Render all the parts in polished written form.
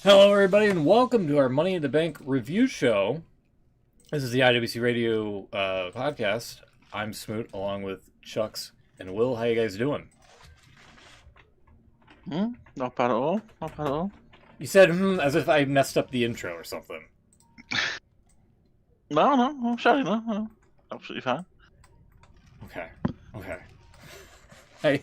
Hello, everybody, and welcome to our Money in the Bank review show. This is the IWC Radio podcast. I'm Smoot, along with Chucks and Will. How you guys doing? Not bad at all. Not bad at all. You said as if I messed up the intro or something. No, I'm sorry, no. Absolutely fine. Okay. Hey,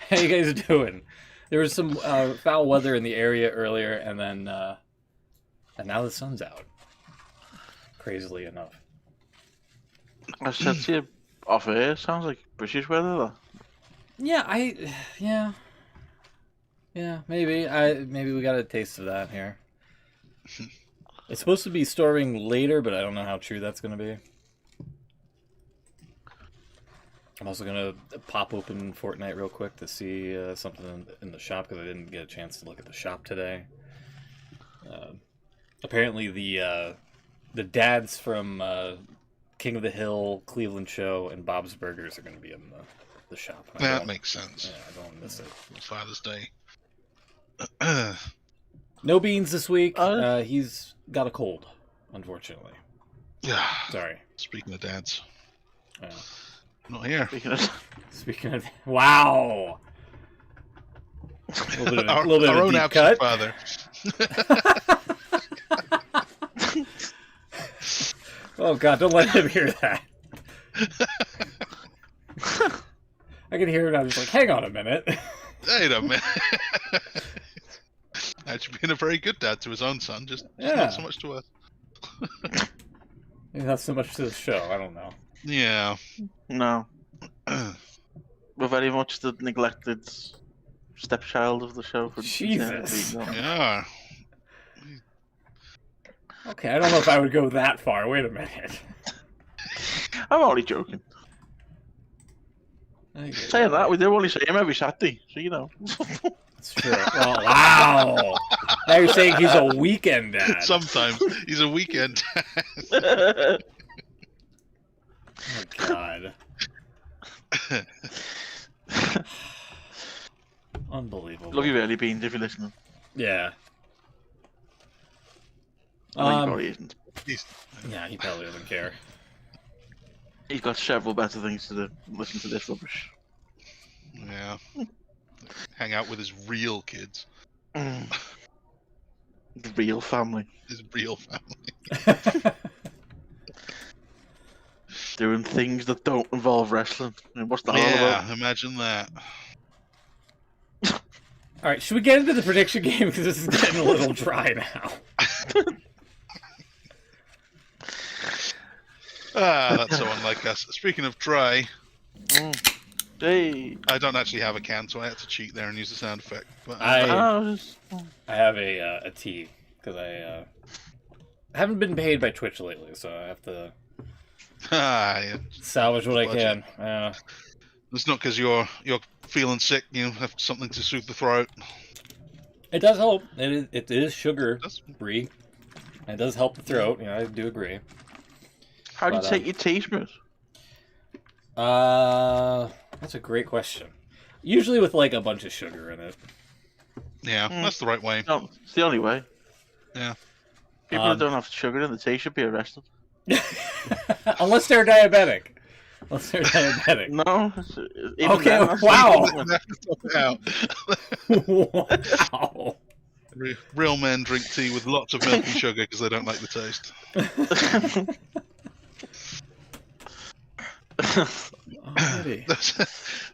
how you guys doing? There was some foul weather in the area earlier, and then and now the sun's out. Crazily enough. I said to you off air, sounds like British weather though. Yeah, maybe we got a taste of that here. It's supposed to be storming later, but I don't know how true that's going to be. I'm also going to pop open Fortnite real quick to see something in the shop, because I didn't get a chance to look at the shop today. Apparently the dads from King of the Hill, Cleveland Show, and Bob's Burgers are going to be in the shop. That makes sense. Yeah, I don't want to miss it. Father's Day. No Beans this week. He's got a cold, unfortunately. Yeah. Sorry. Speaking of dads. Yeah. Not here. Speaking of... Wow! A little bit Our of a own deep absent cut. father. Oh god, don't let him hear that. I can hear it, I'm just like, hang on a minute. Wait a minute. Actually being a very good dad to his own son, just not so much to us. Maybe not so much to the show, I don't know. Yeah. No. We're very much the neglected stepchild of the show. For Jesus. Yeah. Okay, I don't know if I would go that far. Wait a minute. I'm only joking. Saying that, we do only see him every Saturday, so you know. That's true. Well, wow. Now you're saying he's a weekend dad. Sometimes he's a weekend dad. Oh, God. Unbelievable. Love you, really, Beans, if you're listening. Yeah. I think he probably isn't. Yeah, he probably doesn't care. He's got several better things to do. Listen to this rubbish. Yeah. Hang out with his real kids. The real family. His real family. Doing things that don't involve wrestling. I mean, what's that all about? Yeah, imagine that. Alright, should we get into the prediction game? Because this is getting a little dry now. That's so unlike us. Speaking of dry, Hey. I don't actually have a can, so I had to cheat there and use the sound effect. But I have a tea, because I haven't been paid by Twitch lately, so I have to yeah. salvage what I can. It's not because you're feeling sick. You have something to soothe the throat. It does help. It is sugar free. It does help the throat. You know, I do agree. How do you take your tea, Smith? That's a great question. Usually with like a bunch of sugar in it. Yeah, that's the right way. No, it's the only way. Yeah. People that don't have sugar in the tea should be arrested. Unless they're diabetic. No. Okay, wow. Wow. Real men drink tea with lots of milk and sugar because they don't like the taste.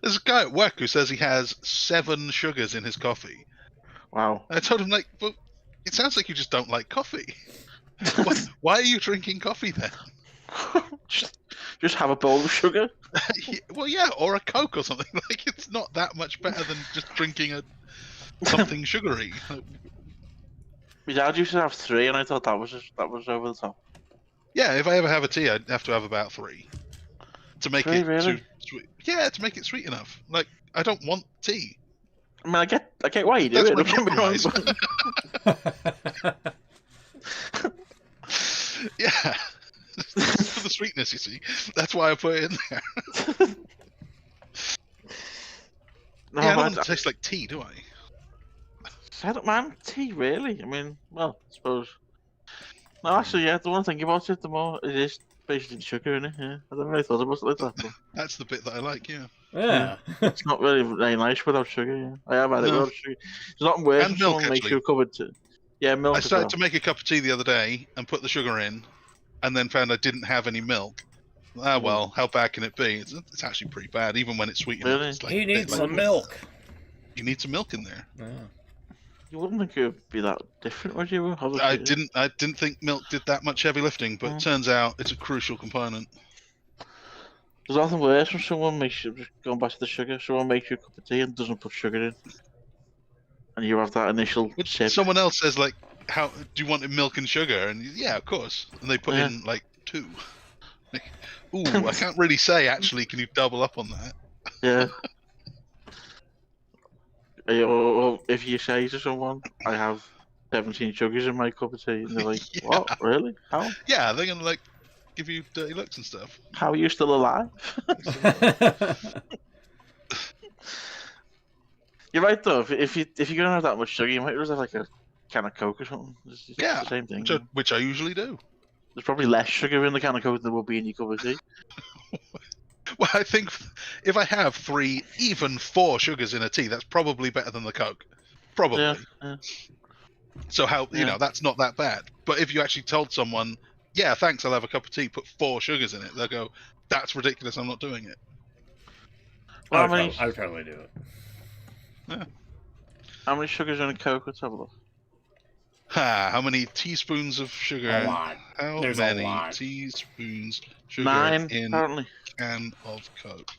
There's a guy at work who says he has 7 sugars in his coffee. Wow. I told him, like, well, it sounds like you just don't like coffee. Why are you drinking coffee then? Just have a bowl of sugar? Well, yeah, or a Coke or something. Like, it's not that much better than just drinking something sugary. My dad used to have 3, and I thought that was over the top. Yeah, if I ever have a tea, I'd have to have about 3 to make it really? sweet. Yeah, to make it sweet enough. Like, I don't want tea. I mean, I get why you do it. That's Don't get me wrong, my Yeah. For the sweetness, you see. That's why I put it in there. No, Yeah, I don't want it to taste like tea, do I? I don't mind tea, really. I mean, well, I suppose. No, actually, yeah, the one thing about it, the more it is basically sugar in it. Yeah, I never really thought about it like that. But That's the bit that I like. Yeah. Yeah. it's not really very nice without sugar. Yeah, I have had it No. without sugar. It's not worse And when milk, someone makes actually. you a cup of tea. Yeah, milk I as started well. to make a cup of tea the other day and put the sugar in, and then found I didn't have any milk. Ah, well, how bad can it be? It's actually pretty bad, even when it's sweet enough. Really? It's like, He needs like, some milk. You need some milk in there. Yeah. You wouldn't think it would be that different, would you? I didn't think milk did that much heavy lifting, but it turns out it's a crucial component. There's nothing worse when someone makes you, just going back to the sugar, someone makes you a cup of tea and doesn't put sugar in. And you have that initial But sip. someone else says, like, how do you want milk and sugar? And yeah, of course. And they put in like 2. Like, ooh, I can't really say actually. Can you double up on that? Yeah. Or if you say to someone, I have 17 sugars in my cup of tea, and they're like, Yeah. what? Really? How? Yeah, they're gonna like give you dirty looks and stuff. How are you still alive? You're right though. If you're gonna have that much sugar, you might just have like a can of Coke or something. It's Yeah, the same thing. which I usually do. There's probably less sugar in the can of Coke than there will be in your cup of tea. Well, I think if I have 3, even 4 sugars in a tea, that's probably better than the Coke. Probably. Yeah. So how you know that's not that bad. But if you actually told someone, yeah, thanks, I'll have a cup of tea, put 4 sugars in it, they'll go, that's ridiculous, I'm not doing it. Well, I would probably do it. Yeah. How many sugars are in a Coke? Let's have a look. How many teaspoons of sugar? A lot. How There's a many lot. teaspoons sugar 9, in apparently. a can of Coke?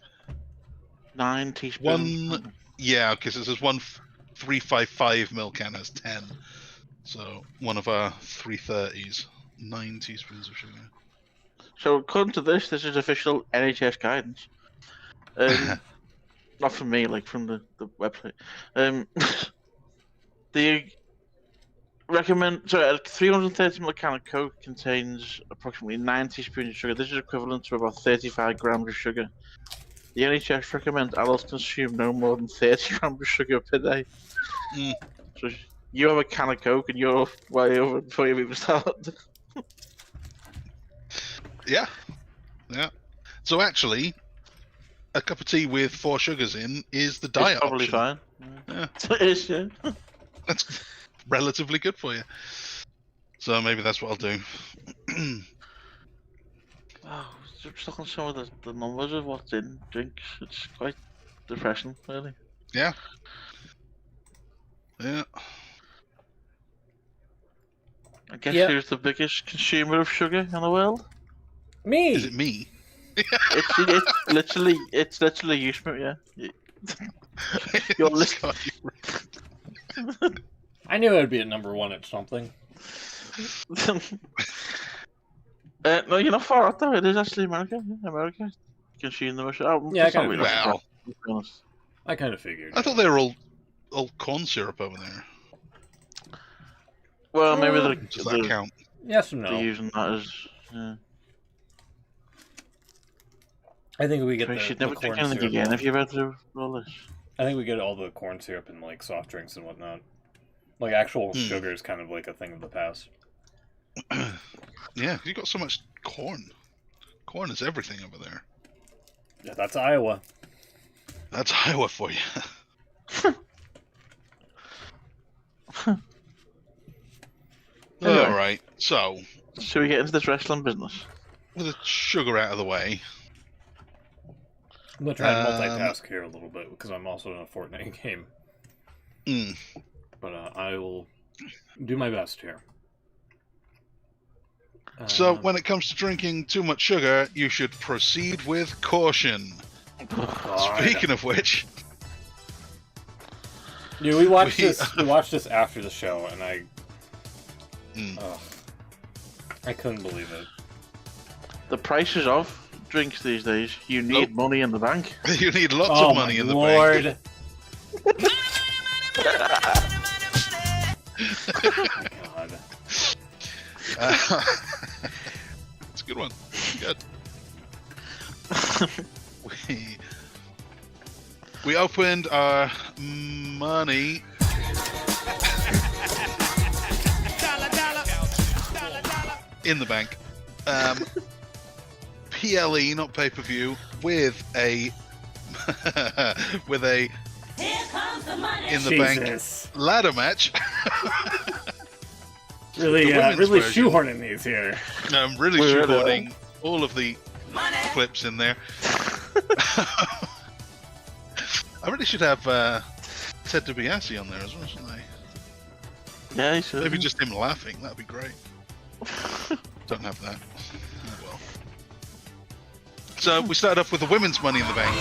9 teaspoons. One, yeah, because it says 355 ml can has 10. So one of our 330s, 9 teaspoons of sugar. So according to this is official NHS guidance. Not from me, like from the website. They recommend, so a 330 ml can of Coke contains approximately 9 teaspoons of sugar. This is equivalent to about 35 grams of sugar. The NHS recommends adults consume no more than 30 grams of sugar per day. So you have a can of Coke and you're way over before you even start. Yeah. So actually, a cup of tea with 4 sugars in is the diet It's probably option. fine. Yeah. It is, yeah. That's relatively good for you. So maybe that's what I'll do. Wow, just looking at some of the numbers of what's in drinks, it's quite depressing, really. Yeah. I guess Yeah. who's the biggest consumer of sugar in the world? Me. Is it me? It's literally you, Smith, yeah. You're listening. I knew I'd be at number 1 at something. No, you're not far out though. It is actually America. Yeah, America consume the most. Yeah, I for some kinda reason, well. to be honest. I kind of figured. I thought they were all corn syrup over there. Well, maybe Does that count? Yes and they're no. using that as. I think we get You the should never corn drink anything syrup. again if you read through all this. I think we get all the corn syrup in like soft drinks and whatnot. Like actual sugar is kind of like a thing of the past. Yeah, you got so much corn. Corn is everything over there. Yeah, that's Iowa. That's Iowa for you. Anyway. All right, so Should we get into this wrestling business? with the sugar out of the way, I'm gonna try and multitask here a little bit because I'm also in a Fortnite game. But I will do my best here. So when it comes to drinking too much sugar, you should proceed with caution. God. Speaking of which, Dude, we watched this. We watched this after the show, and I couldn't believe it. The prices of drinks these days. You need money in the bank. you need lots Oh of money my in the Lord. bank. God. It's a good one. Good. We opened our money in the Bank. PLE, not pay-per-view, with a with a Here comes the money. in the Bank Jesus. ladder match. Really, The women's really version. shoehorning these here. I'm really We're shoehorning all of the Money. clips in there. I really should have Ted DiBiase on there as well, shouldn't I? Yeah, you should. Maybe just him laughing. That'd be great. Don't have that. Oh, well. So we started off with the women's Money in the Bank.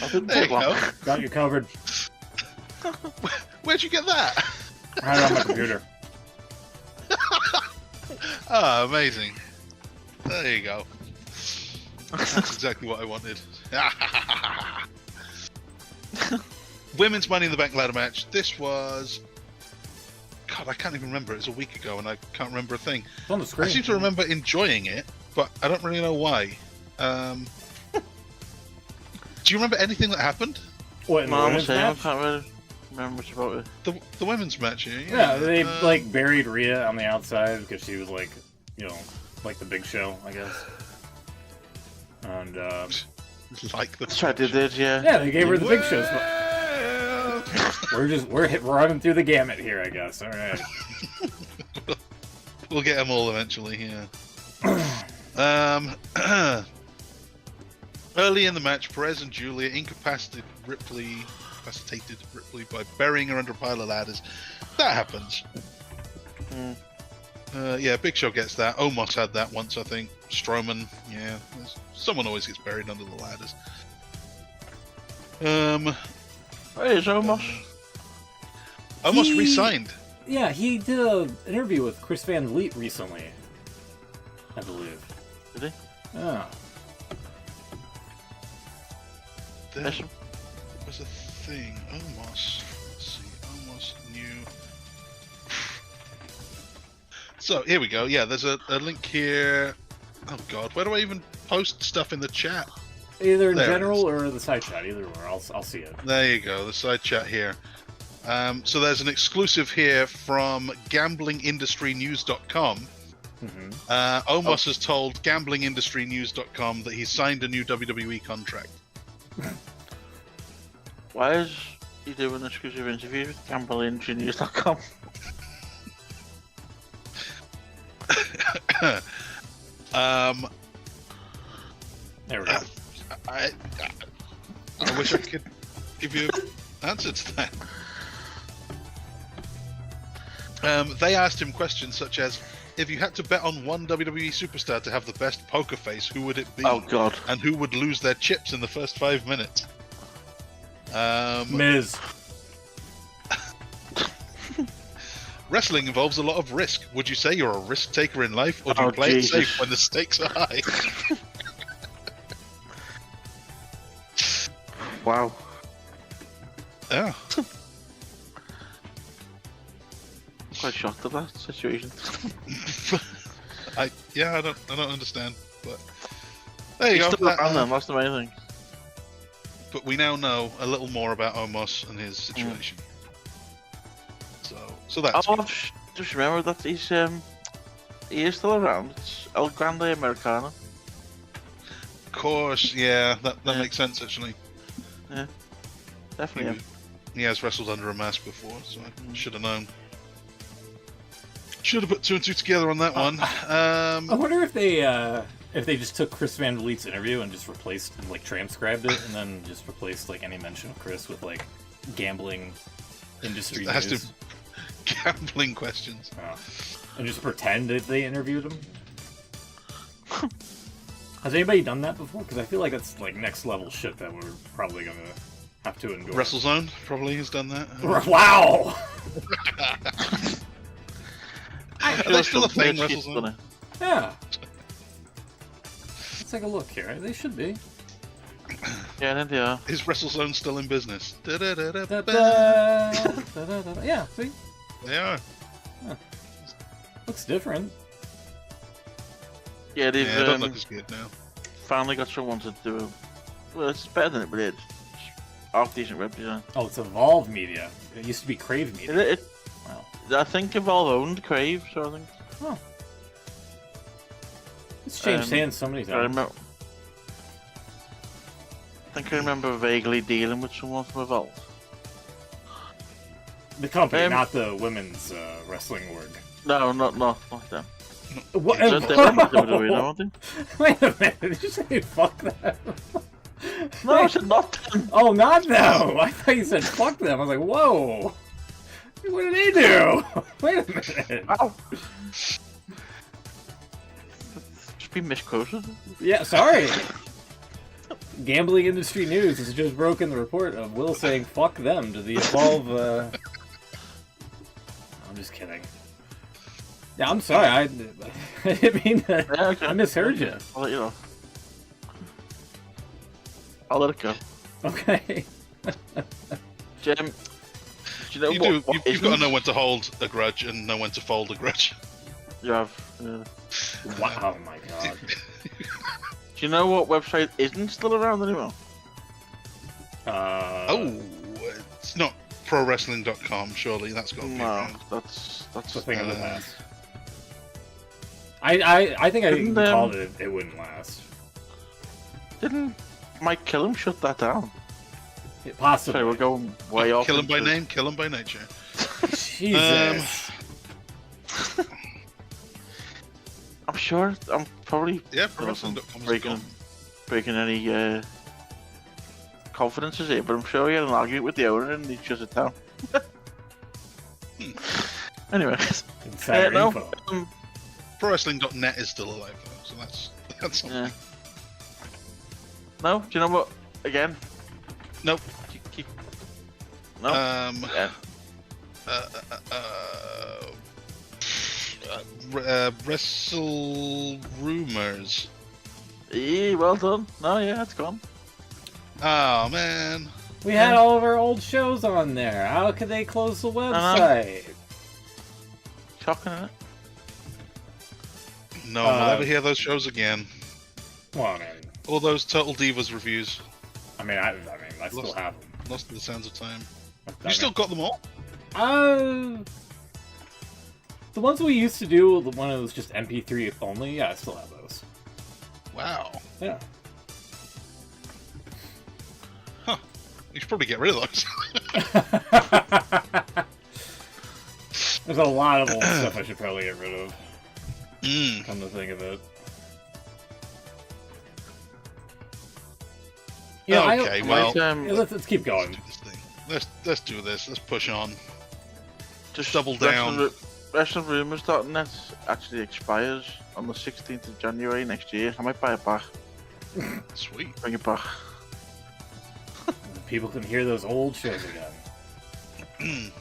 I didn't There you take one. go. Got you covered. Where'd you get that? I had it on my computer. Ah, amazing. There you go. That's exactly what I wanted. Women's Money in the Bank ladder match. This was... God, I can't even remember. It was a week ago and I can't remember a thing. It's on the screen. I seem to remember enjoying it, but I don't really know why. Do you remember anything that happened? What, in the No, I'm women's saying I match? can't really remember much about it. The women's match, yeah. Yeah, they like buried Rhea on the outside because she was like, you know, like the Big Show, I guess. And like the That's right, they did, yeah. yeah, they gave her the Big Show spot. We're running through the gamut here, I guess. All right. We'll get them all eventually, yeah. Early in the match, Perez and Julia incapacitated Ripley by burying her under a pile of ladders. That happens. Yeah, Big Show gets that. Omos had that once, I think. Strowman, yeah. Someone always gets buried under the ladders. Hey, it's almost. Omos He- re-signed. Yeah, he did an interview with Chris Van Vliet recently, I believe. Did he? Yeah. There Yes. was a thing. Omos. Let's see. Omos new. So, here we go. Yeah, there's a link here. Oh, God. Where do I even post stuff in the chat? Either in There it general or the side chat, either or. I'll see it. There you go, the side chat here. So there's an exclusive here from gamblingindustrynews.com. Mm-hmm. Omos has told gamblingindustrynews.com that he's signed a new WWE contract. Why is he doing exclusive interviews with gamblingnews.com? There we go. I wish I could give you an answer to that. They asked him questions such as, if you had to bet on one WWE superstar to have the best poker face, who would it be? Oh, God. And who would lose their chips in the first 5 minutes? Miz. Wrestling involves a lot of risk. Would you say you're a risk taker in life, or do you Oh, play Jesus. it safe when the stakes are high? Wow. Yeah. Quite shocked at that situation. I don't understand, but there you He's go. still That, around then, that's the main thing. but we now know a little more about Omos and his situation. So that's Oh, I've just remembered that he is still around. It's El Grande Americano. of course, yeah, that Yeah. makes sense actually. Definitely him. He has wrestled under a mask before, so I should have known. Should have put two and two together on that one. I wonder if they just took Chris Van Vliet's interview and just replaced and like transcribed it and then just replaced like any mention of Chris with like gambling industry It has news. to gambling questions. Oh. And just pretend that they interviewed him. Has anybody done that before? Because I feel like that's like next level shit that we're probably gonna have to endure. WrestleZone probably has done that. Wow! Are they still a thing, WrestleZone? Yeah. Let's take a look here. They should be. Yeah, I think they are. Is WrestleZone still in business? Da-da, da-da-da. Yeah, see? They are. Looks different. Yeah, they've Yeah, they don't look as good now. finally got someone to do it. Well, it's better than it did. half-decent web design. Oh, it's Evolve Media. It used to be Crave Media. Wow. I think Evolve owned Crave, so I think. Oh. It's changed hands so many I times. think I remember vaguely dealing with someone from Evolve. The company, not the women's wrestling org. No, not them. What? They're WWE, aren't they? Wait a minute, did you say fuck them? No, I said not them. Oh, not them! I thought you said fuck them. I was like, whoa! What did they do? Wait a minute. Ow. Just be misquoted. Yeah, sorry. Gambling industry news has just broken the report of Will saying fuck them to the Evolve. I'm just kidding. Yeah, I'm sorry. I didn't mean to. Yeah, okay. I misheard you. I'll let you know. I'll let it go. Okay. Jim, do you know You've got to know when to hold a grudge and know when to fold a grudge. You have. Wow, oh my god. Do you know what website isn't still around anymore? It's not prowrestling.com, surely. That's got to be No, around. that's The thing of the past. I think I even called it. It wouldn't last. Didn't Mike Killam shut that down? Possibly. Sorry, we're going way off. Kill him by name, kill him by nature. Jesus. I'm sure. I'm probably Yeah, prowrestling.com is breaking gone. breaking any confidences here, but I'm sure he had an argument with the owner and he shut it down. Anyway, Insider no, info. Prowrestling.net is still alive though, so that's something. yeah. No, do you know what? Again, Nope. no. Yeah. Wrestle Rumors. Well done. No, yeah, it's gone. Oh man. We had all of our old shows on there. How could they close the website? Shocking, isn't it? No one will ever hear those shows again. Well, I mean, All those Total Divas reviews. I still have them. Lost to the sands of time. I You mean, still got them all? The ones we used to do, the one that was just MP3 only, yeah, I still have those. Wow. Yeah. Huh. You should probably get rid of those. There's a lot of old stuff I should probably get rid of. Mm. Come to think of it. Yeah, Okay, well, let's keep going. let's do this thing. Let's do this. Let's push on. Just Double down. WrestlingRumors.net actually expires on the 16th of January next year. I might buy it back. Sweet. Bring it back. People can hear those old shows again.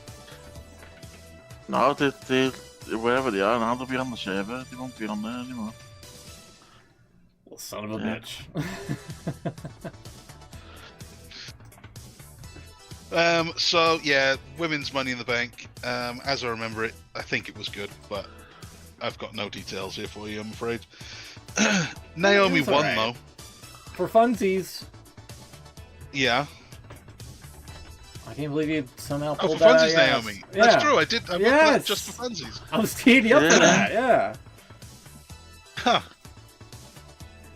No, they wherever they are now, they'll be on the server. They won't be on there anymore. Well, son of a Yeah. bitch. So yeah, women's Money in the Bank. As I remember it, I think it was good, but I've got no details here for you, I'm afraid. Naomi It's won alright. though. For funsies. Yeah. I can't believe you somehow Oh, pulled for that out. funsies, Yes. Naomi. Yeah. That's true. I did. I wrote Yes. that just for funsies. I was teeing you up for Yeah. that, yeah. Huh.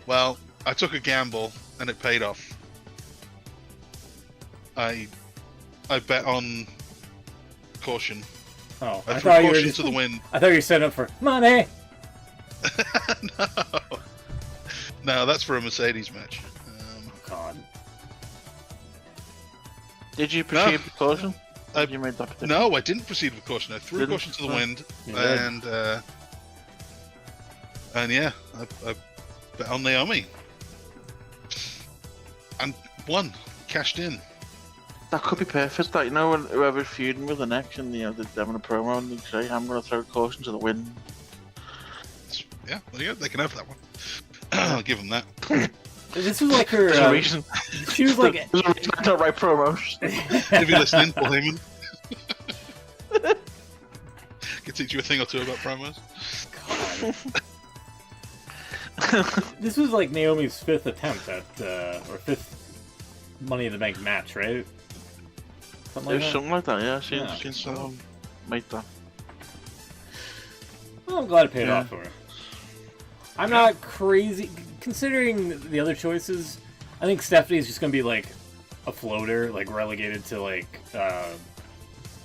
Well, I took a gamble and it paid off. I bet on caution. Oh, I I threw thought you were caution just, to the wind. I thought you were setting up for money. No. No, that's for a Mercedes match. God. Did you proceed with caution? I- You made that prediction? No, I didn't proceed with caution. I threw Didn't? caution to the Oh. wind, You did. and yeah, I bet on Naomi and won, cashed in. That could be perfect. That, you know, when whoever's feuding with the next and they're having a promo and they say, "I'm going to throw caution to the wind." Yeah, there you go. They can have that one. I'll give them that. This was like her. There's a reason. She was like. There's a reason I don't write promos. If you're listening, Paul Heyman. Can teach you a thing or two about promos. This was like Naomi's fifth attempt at, or fifth Money in the Bank match, right? Something like There's that. something like that, yeah. I've Yeah. seen someone make that. Well, I'm glad it paid Yeah. off for her. I'm not crazy considering the other choices. I think Stephanie's just gonna be like a floater, like relegated to like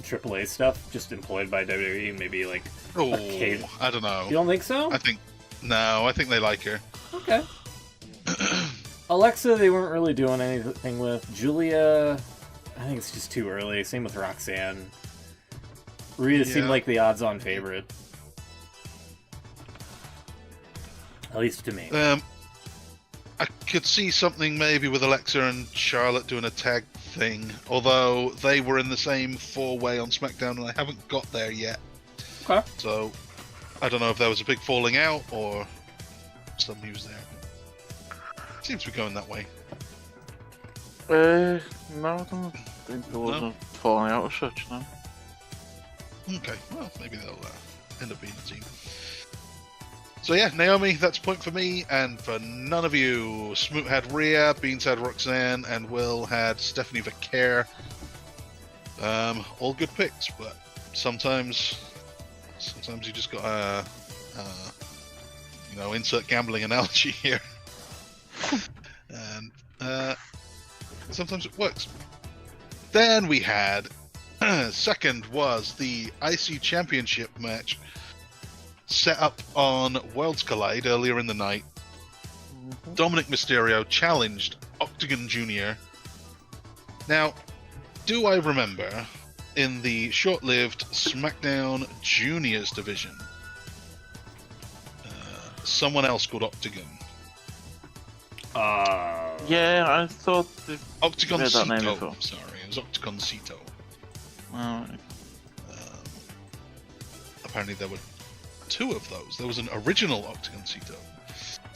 AAA stuff, just employed by WWE, maybe like. Oh, Okay. I don't know. You don't think so? I think they like her. Okay. Alexa, they weren't really doing anything with. Julia, I think it's just too early. Same with Roxanne. Rita seemed Yeah. like the odds-on favorite. At least to me. I could see something maybe with Alexa and Charlotte doing a tag thing, although they were in the same four-way on SmackDown and I haven't got there yet. Okay. So, I don't know if there was a big falling out or some news there. Seems to be going that way. No, I don't think there wasn't falling out as such, no. Okay, well, maybe they'll end up being a team. So yeah, Naomi, that's a point for me, and for none of you. Smoot had Rhea, Beans had Roxanne, and Will had Stephanie Vaquer. All good picks, but sometimes you just gotta, insert gambling analogy here. And sometimes it works. Then we had second was the IC Championship match set up on Worlds Collide earlier in the night. Dominic Mysterio challenged Octagon Jr. Now, do I remember in the short-lived SmackDown Juniors division someone else called Octagon? Yeah, I thought... Octagon heard that name Cito. before. Sorry, it was Octagon Cito. Apparently there were two of those. There was an original Octagon Cito.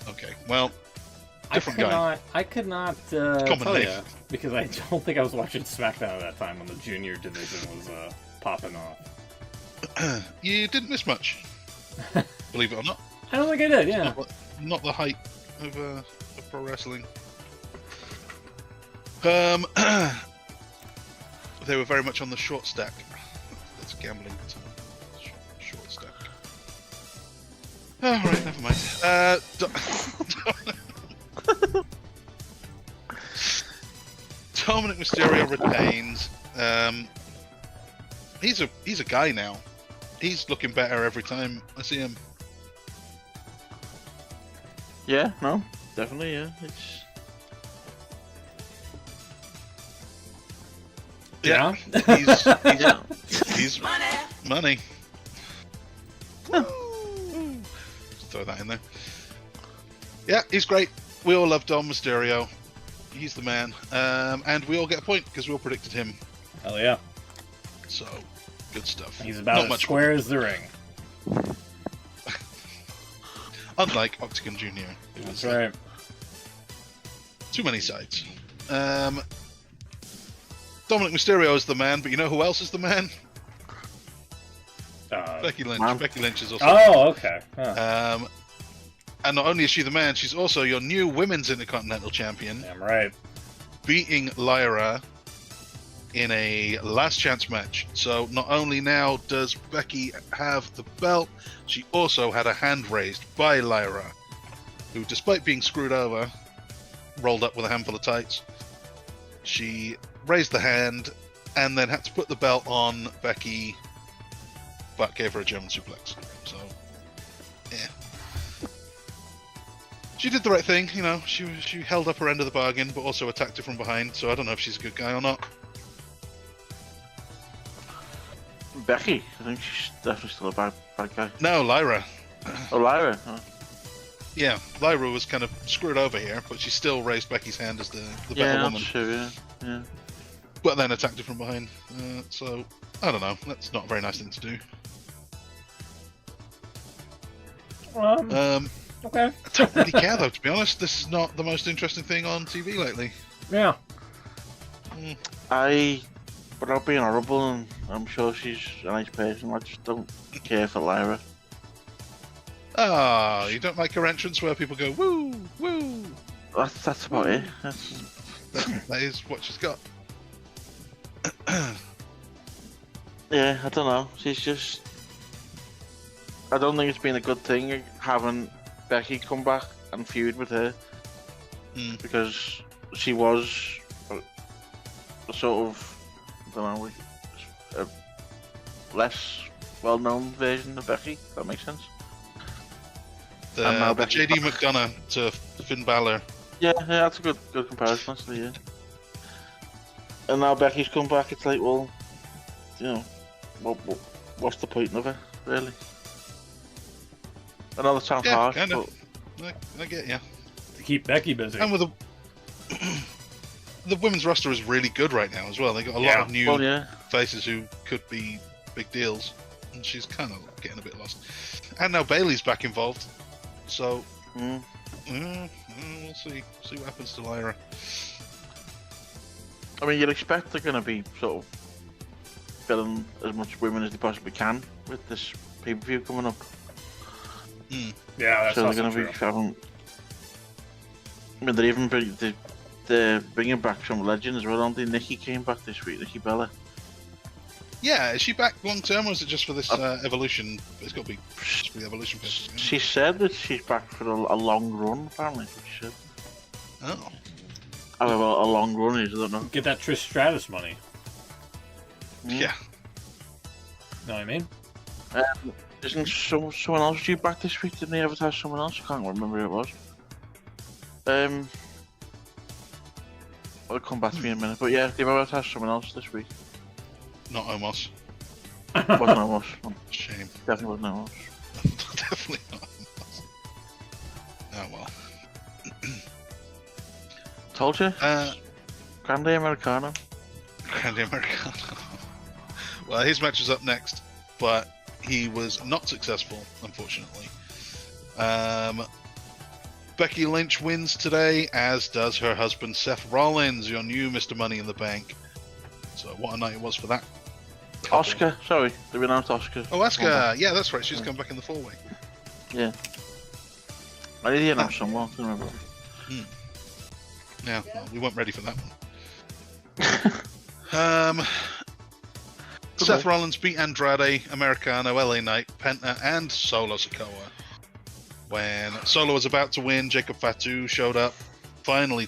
Okay, well, different guy. I could not tell name. you, because I don't think I was watching SmackDown at that time when the junior division was popping off. You didn't miss much, believe it or not. I don't think I did, yeah. Not the height of pro wrestling. They were very much on the short stack. That's gambling time. Short stack. Oh, right, never mind. Dominic Mysterio retains. He's a guy now. He's looking better every time I see him. Yeah, no, definitely, yeah. It's... Yeah? He's money. Just throw that in there. Yeah, he's great. We all love Dom Mysterio. He's the man. And we all get a point because we all predicted him. Hell yeah. So, good stuff. He's about Not as much square as the ring. Unlike Octagon Jr. It That's was, right. Too many sides. Dominic Mysterio is the man, but you know who else is the man? Becky Lynch. Man. Becky Lynch is also. Oh, okay. Huh. And not only is she the man, she's also your new Women's Intercontinental Champion, Damn right. beating Lyra in a last chance match. So not only now does Becky have the belt, she also had a hand raised by Lyra, who, despite being screwed over, rolled up with a handful of tights. She raised the hand and then had to put the belt on Becky, but gave her a German suplex. So, yeah. She did the right thing, you know. She held up her end of the bargain, but also attacked her from behind. So I don't know if she's a good guy or not. Becky, I think she's definitely still a bad guy. No, Lyra. Oh, Lyra. Huh. Yeah, Lyra was kind of screwed over here, but she still raised Becky's hand as the better Yeah, woman. that's true, yeah. But then attacked her from behind. So, I don't know. That's not a very nice thing to do. Okay. I don't really care, though, to be honest. This is not the most interesting thing on TV lately. Yeah. Without being horrible, and I'm sure she's a nice person, I just don't care for Lyra. Ah, you don't like her entrance where people go, woo, woo. That's about it. that is what she's got. Yeah, I don't know. She's just. I don't think it's been a good thing having Becky come back and feud with her because she was a sort of, I don't know, a less well-known version of Becky. If that makes sense. The JD McDonough to Finn Balor. Yeah, that's a good comparison, actually. Yeah. And now Becky's come back. It's like, well, you know, what's the point of it, really? I know that sounds harsh, kinda. but I get you. To keep Becky busy. And with the women's roster is really good right now as well. They got a lot of new faces who could be big deals, and she's kind of getting a bit lost. And now Bayley's back involved, so we'll see what happens to Lyra. I mean, you'd expect they're going to be sort of filling as much women as they possibly can with this pay-per-view coming up. Yeah, that's so also they're going to be having. I mean, they're bringing back some legends as well, aren't they? Nikki came back this week, Nikki Bella. Yeah, is she back long term, or is it just for this Evolution? It's got to be just for the Evolution. She said that she's back for a long run, apparently. She said. Oh. I don't know what a long run is, I don't know. Get that Trish Stratus money. Yeah. Know what I mean? Isn't someone else due back this week? Didn't they advertise someone else? I can't remember who it was. I'll come back to me in a minute. But yeah, they've advertised someone else this week. Not Omos. Wasn't Omos. Shame. Definitely wasn't Omos. Definitely not Omos. Oh well. Told you. Grande Americano. Grande Americano. Well, his match is up next, but he was not successful, unfortunately. Becky Lynch wins today, as does her husband Seth Rollins, your new Mr. Money in the Bank. So what a night it was for that couple. Oscar, sorry, they announced Oscar. Oh, Oscar, yeah, that's right. She's come back in the four-way. Yeah. I did hear that someone, I don't remember. Yeah, well, we weren't ready for that one. Seth Rollins beat Andrade, Americano, LA Knight, Penta, and Solo Sikoa. When Solo was about to win, Jacob Fatu showed up, finally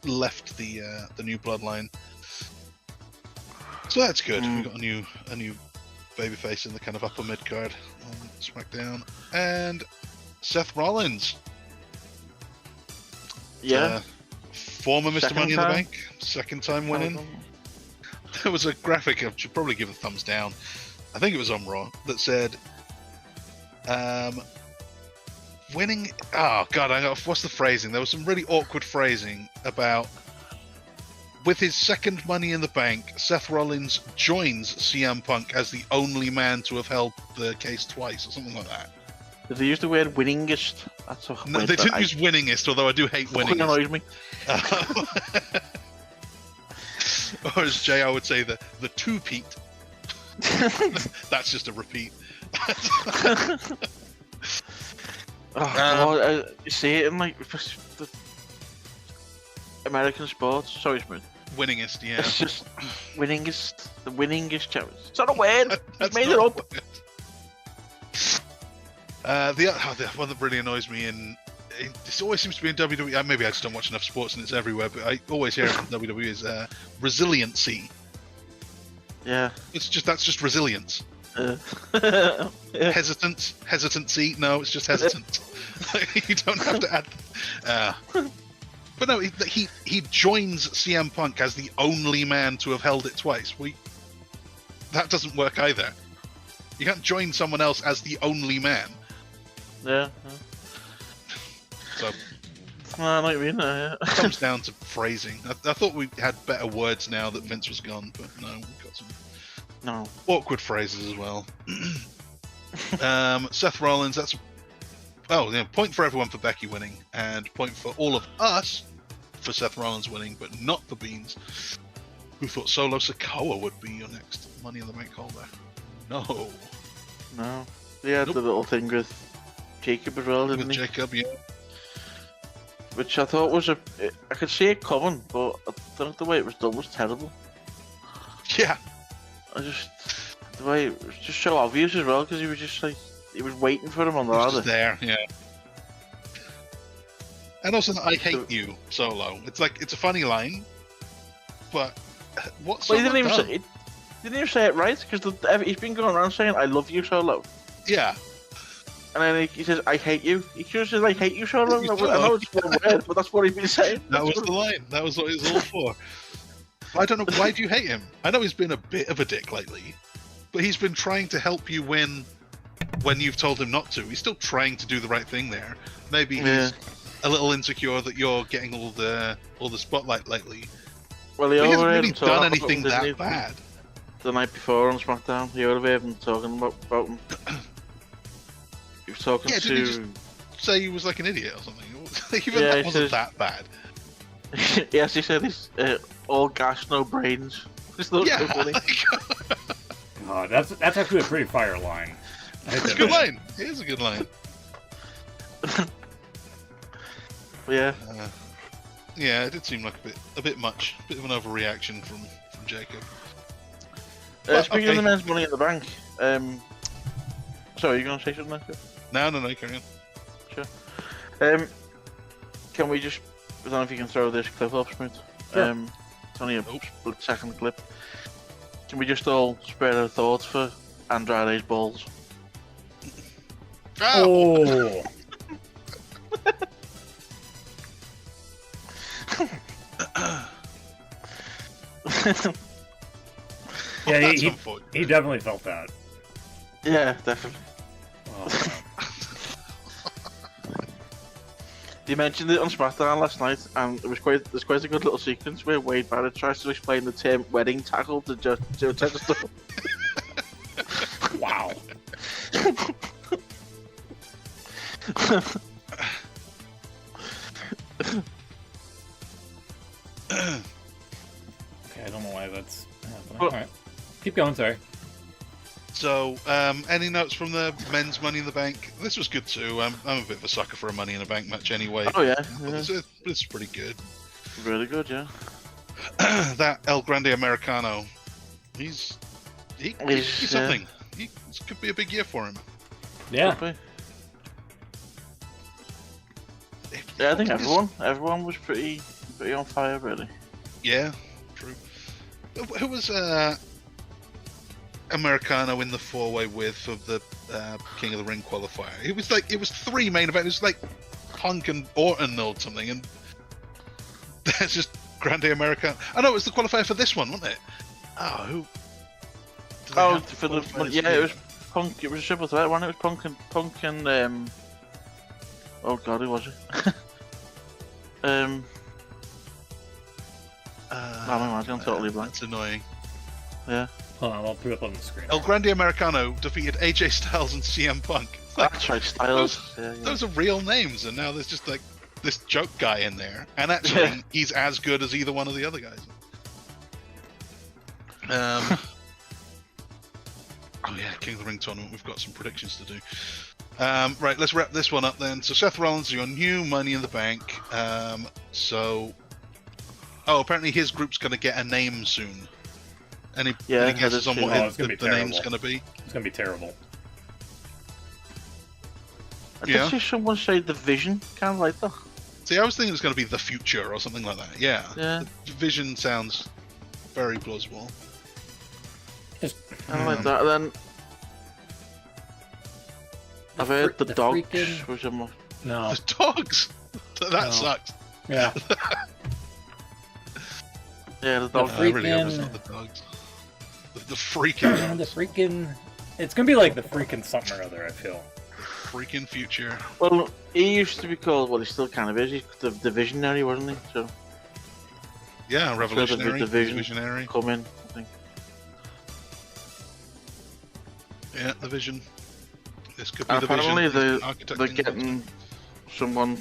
left the new bloodline. So that's good. We got a new babyface in the kind of upper mid card on SmackDown, and Seth Rollins. Yeah. Former Mr. Money in the Bank, second time winning. There was a graphic, I should probably give a thumbs down. I think it was on Raw, that said, winning. Oh god, what's the phrasing? There was some really awkward phrasing about, with his second Money in the Bank, Seth Rollins joins CM Punk as the only man to have held the case twice, or something like that. Did they use the word winningest? That's a no, they didn't use winningest, although I do hate winningest. It annoys me. Or as JR would say, the two-peat. That's just a repeat. You see it in like the American sports. Sorry, Smith. Winningest, yeah. It's just winningest. The winningest challenge. It's not a word. I made it up. The one that really annoys me, and this always seems to be in WWE. Maybe I just don't watch enough sports and it's everywhere, but I always hear it from WWE is resiliency. Yeah. That's just resilience. Hesitancy. No, it's just hesitant. You don't have to add. But no, he joins CM Punk as the only man to have held it twice. That doesn't work either. You can't join someone else as the only man. Yeah. So. I know what you mean. Yeah. It comes down to phrasing. I thought we had better words now that Vince was gone, but no, we've got some awkward phrases as well. Seth Rollins, that's point for everyone for Becky winning, and point for all of us for Seth Rollins winning, but not for Beans, who thought Solo Sikoa would be your next Money in the Bank holder. No. They had the little thing with Jacob as well, didn't they? With Jacob, yeah. which I thought was I could see it coming, but I thought the way it was done was terrible. Yeah. The way it was just so obvious as well, because he was just like, he was waiting for him on the He's ladder. just there, yeah. And also, I hate you, Solo. It's like, it's a funny line, but what's Well, he didn't even say it right, because he's been going around saying, I love you, Solo. Yeah. And then he says, I hate you. He just says, I hate you, Solo. I know it's one word, but that's what he's been saying. That was the line. That was what it was all for. I don't know, why do you hate him? I know he's been a bit of a dick lately, but he's been trying to help you win when you've told him not to. He's still trying to do the right thing there. Maybe he's a little insecure that you're getting all the spotlight lately. Well, He hasn't really done anything that bad. The night before on SmackDown, he would have been talking about him. He was talking Yeah, to... did he just say he was like an idiot or something? Even that wasn't that bad. Yes, he said he's all gas, no brains. Just thought Yeah, so funny. Oh, that's actually a pretty fire line. It's a good line. It is a good line. Yeah. Yeah, it did seem like a bit much, a bit of an overreaction from Jacob. Speaking of the men's Money in the Bank, sorry, you going to say something like that? No, carry on. Sure. Can we just, I don't know if you can throw this clip up, Smooth. Sure. It's only a split-second clip. Can we just all spare our thoughts for Andrade's balls? Oh! Yeah, he definitely felt that. Yeah, definitely. Oh, You mentioned it on SmackDown last night, and there's quite a good little sequence where Wade Barrett tries to explain the term wedding tackle to Joe Tedesco. wow. Okay, I don't know why that's happening. Alright. Keep going, sorry. So, any notes from the men's Money in the Bank? This was good too. I'm a bit of a sucker for a Money in the Bank match anyway. Oh yeah, This is pretty good. Really good, yeah. That El Grande Americano, he's something. This could be a big year for him. Yeah. Yeah, I think everyone was pretty on fire, really. Yeah, true. Who was Americano in the four-way with of the King of the Ring qualifier? It was three main events. It was like Punk and Orton or something, and that's just Grande Americano. I know it was the qualifier for this one, wasn't it? Oh, who? Oh, for the it was Punk. It was a triple threat one. It was Punk and oh god, who was it? Oh my god, I'm totally blank. That's annoying. Yeah. Hold on, I'll put it up on the screen. El Grande Americano defeated AJ Styles and CM Punk. It's like, That's right, Styles. those are real names, and now there's just like this joke guy in there, and actually he's as good as either one of the other guys. Oh yeah, King of the Ring tournament. We've got some predictions to do. Right, let's wrap this one up then. So Seth Rollins, your new Money in the Bank. Apparently his group's going to get a name soon. Any guesses on what the name's going to be? It's going to be terrible. I did see someone say the Vision, kind of like that. See, I was thinking it was going to be the Future or something like that. Yeah. The Vision sounds very plausible. Kind of like that. And then I've heard the Dogs. No. The Dogs? That sucks. Yeah. Yeah, the Dogs. I really hope it's not the Dogs. The freaking. The freaking. It's gonna be like the freaking something or other, I feel. The freaking Future. Well, he used to be called. Well, he still kind of is. He's the Visionary, wasn't he? So. Yeah, Revolutionary. The Visionary. Come in, I think. Yeah, the Vision. This could be and the Vision. Apparently they're getting someone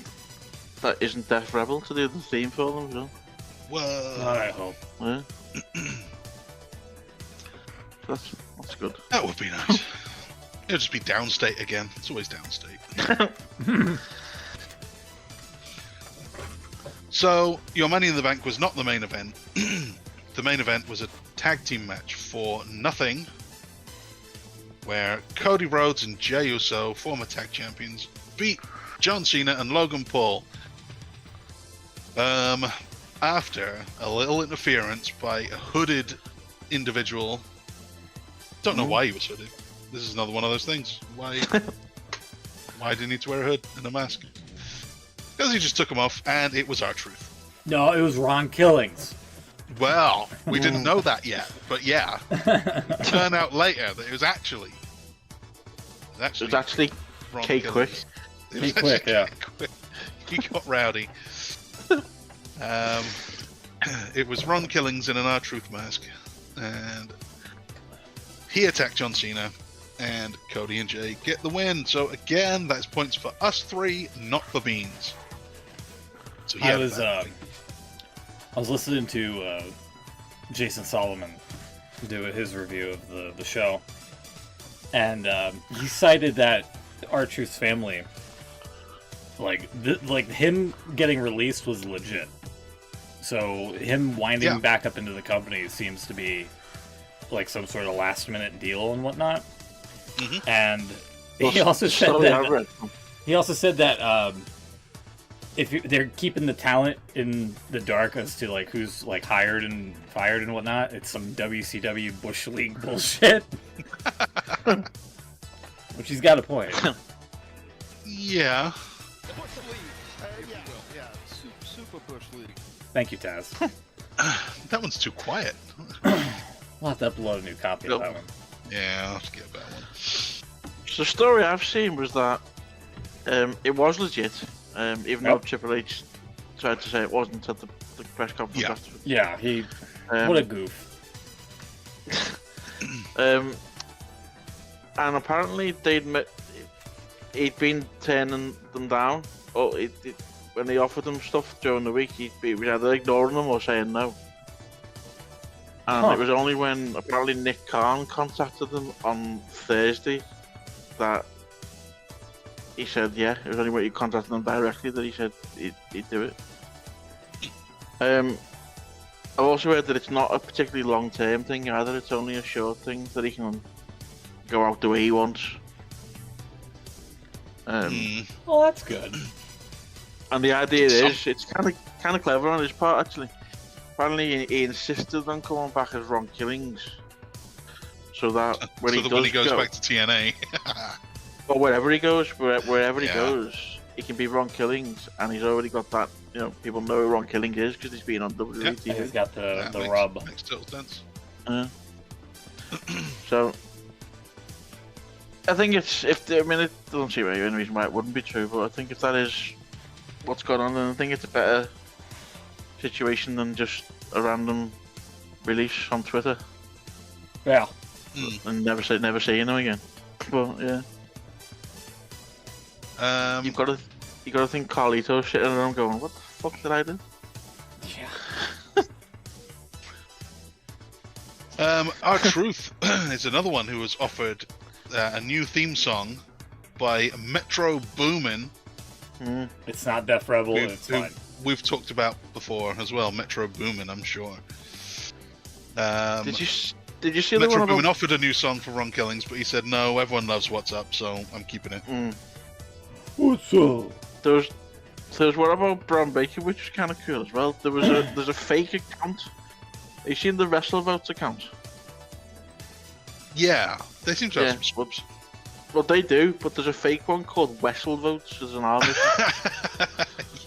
that isn't Death Rebel to do the theme for them as well. Whoa. I hope. Yeah. That's good. That would be nice. It'll just be downstate again. It's always downstate. So your Money in the Bank was not the main event. The main event was a tag team match for nothing, where Cody Rhodes and Jey Uso, former tag champions, beat John Cena and Logan Paul. After a little interference by a hooded individual. Don't know why he was hooded. This is another one of those things. Why did he need to wear a hood and a mask? Because he just took them off, and it was R-Truth. No, it was Ron Killings. Well, we didn't know that yet, but yeah. It turned out later that it was actually Ron K Killings. Quick. It was K Quick, actually yeah. K Quick. He got rowdy. It was Ron Killings in an R-Truth mask, and he attacked John Cena, and Cody and Jey get the win. So again, that's points for us three, not for Beans. So I was listening to Jason Solomon do his review of the show, and he cited that R-Truth's family, like him getting released was legit. So him winding back up into the company seems to be like some sort of last minute deal and whatnot. Mm-hmm. And he also said that if they're keeping the talent in the dark as to like who's like hired and fired and whatnot, it's some WCW Bush League bullshit. Which he's got a point. Yeah. Super Bush League. Thank you, Taz. That one's too quiet. We'll have to upload a new copy of that one. Yeah, I'll have to get that one. So the story I've seen was that it was legit, even though Triple H tried to say it wasn't at the press conference afterwards. Yeah, he... what a goof. And apparently he'd been turning them down. When they offered them stuff during the week, he was either ignoring them or saying no. And it was only when apparently Nick Khan contacted them on Thursday that he said, yeah, it was only when he contacted them directly that he said he'd do it. I've also heard that it's not a particularly long-term thing either, it's only a short thing that he can go out the way he wants. Well, that's good. And the idea is, it's kind of clever on his part actually. Apparently he insisted on coming back as Ron Killings, so that when he goes back to TNA, or wherever he goes, wherever he goes, he can be Ron Killings, and he's already got that. You know, people know who Ron Killings is because he's been on WWE TV. And he's got the rub. Makes total sense. So I think it doesn't seem like any reason why it wouldn't be true, but I think if that is what's going on, then I think it's a better situation than just a random release on Twitter. Yeah. And never seeing them again. But yeah. You've got to think Carlito's sitting around going, what the fuck did I do? Yeah. R-Truth is another one who was offered a new theme song by Metro Boomin. It's not Death Rebel, and it's fine. We've talked about before as well, Metro Boomin, I'm sure. Did you see the Metro one Boomin about... offered a new song for Ron Killings, but he said no, everyone loves What's Up, so I'm keeping it. What's up? There's one about Braun Baker, which is kind of cool as well. There's a fake account. Have you seen the WrestleVotes account? Yeah, they seem to have some swibs. Well, they do, but there's a fake one called WrestleVotes as an army.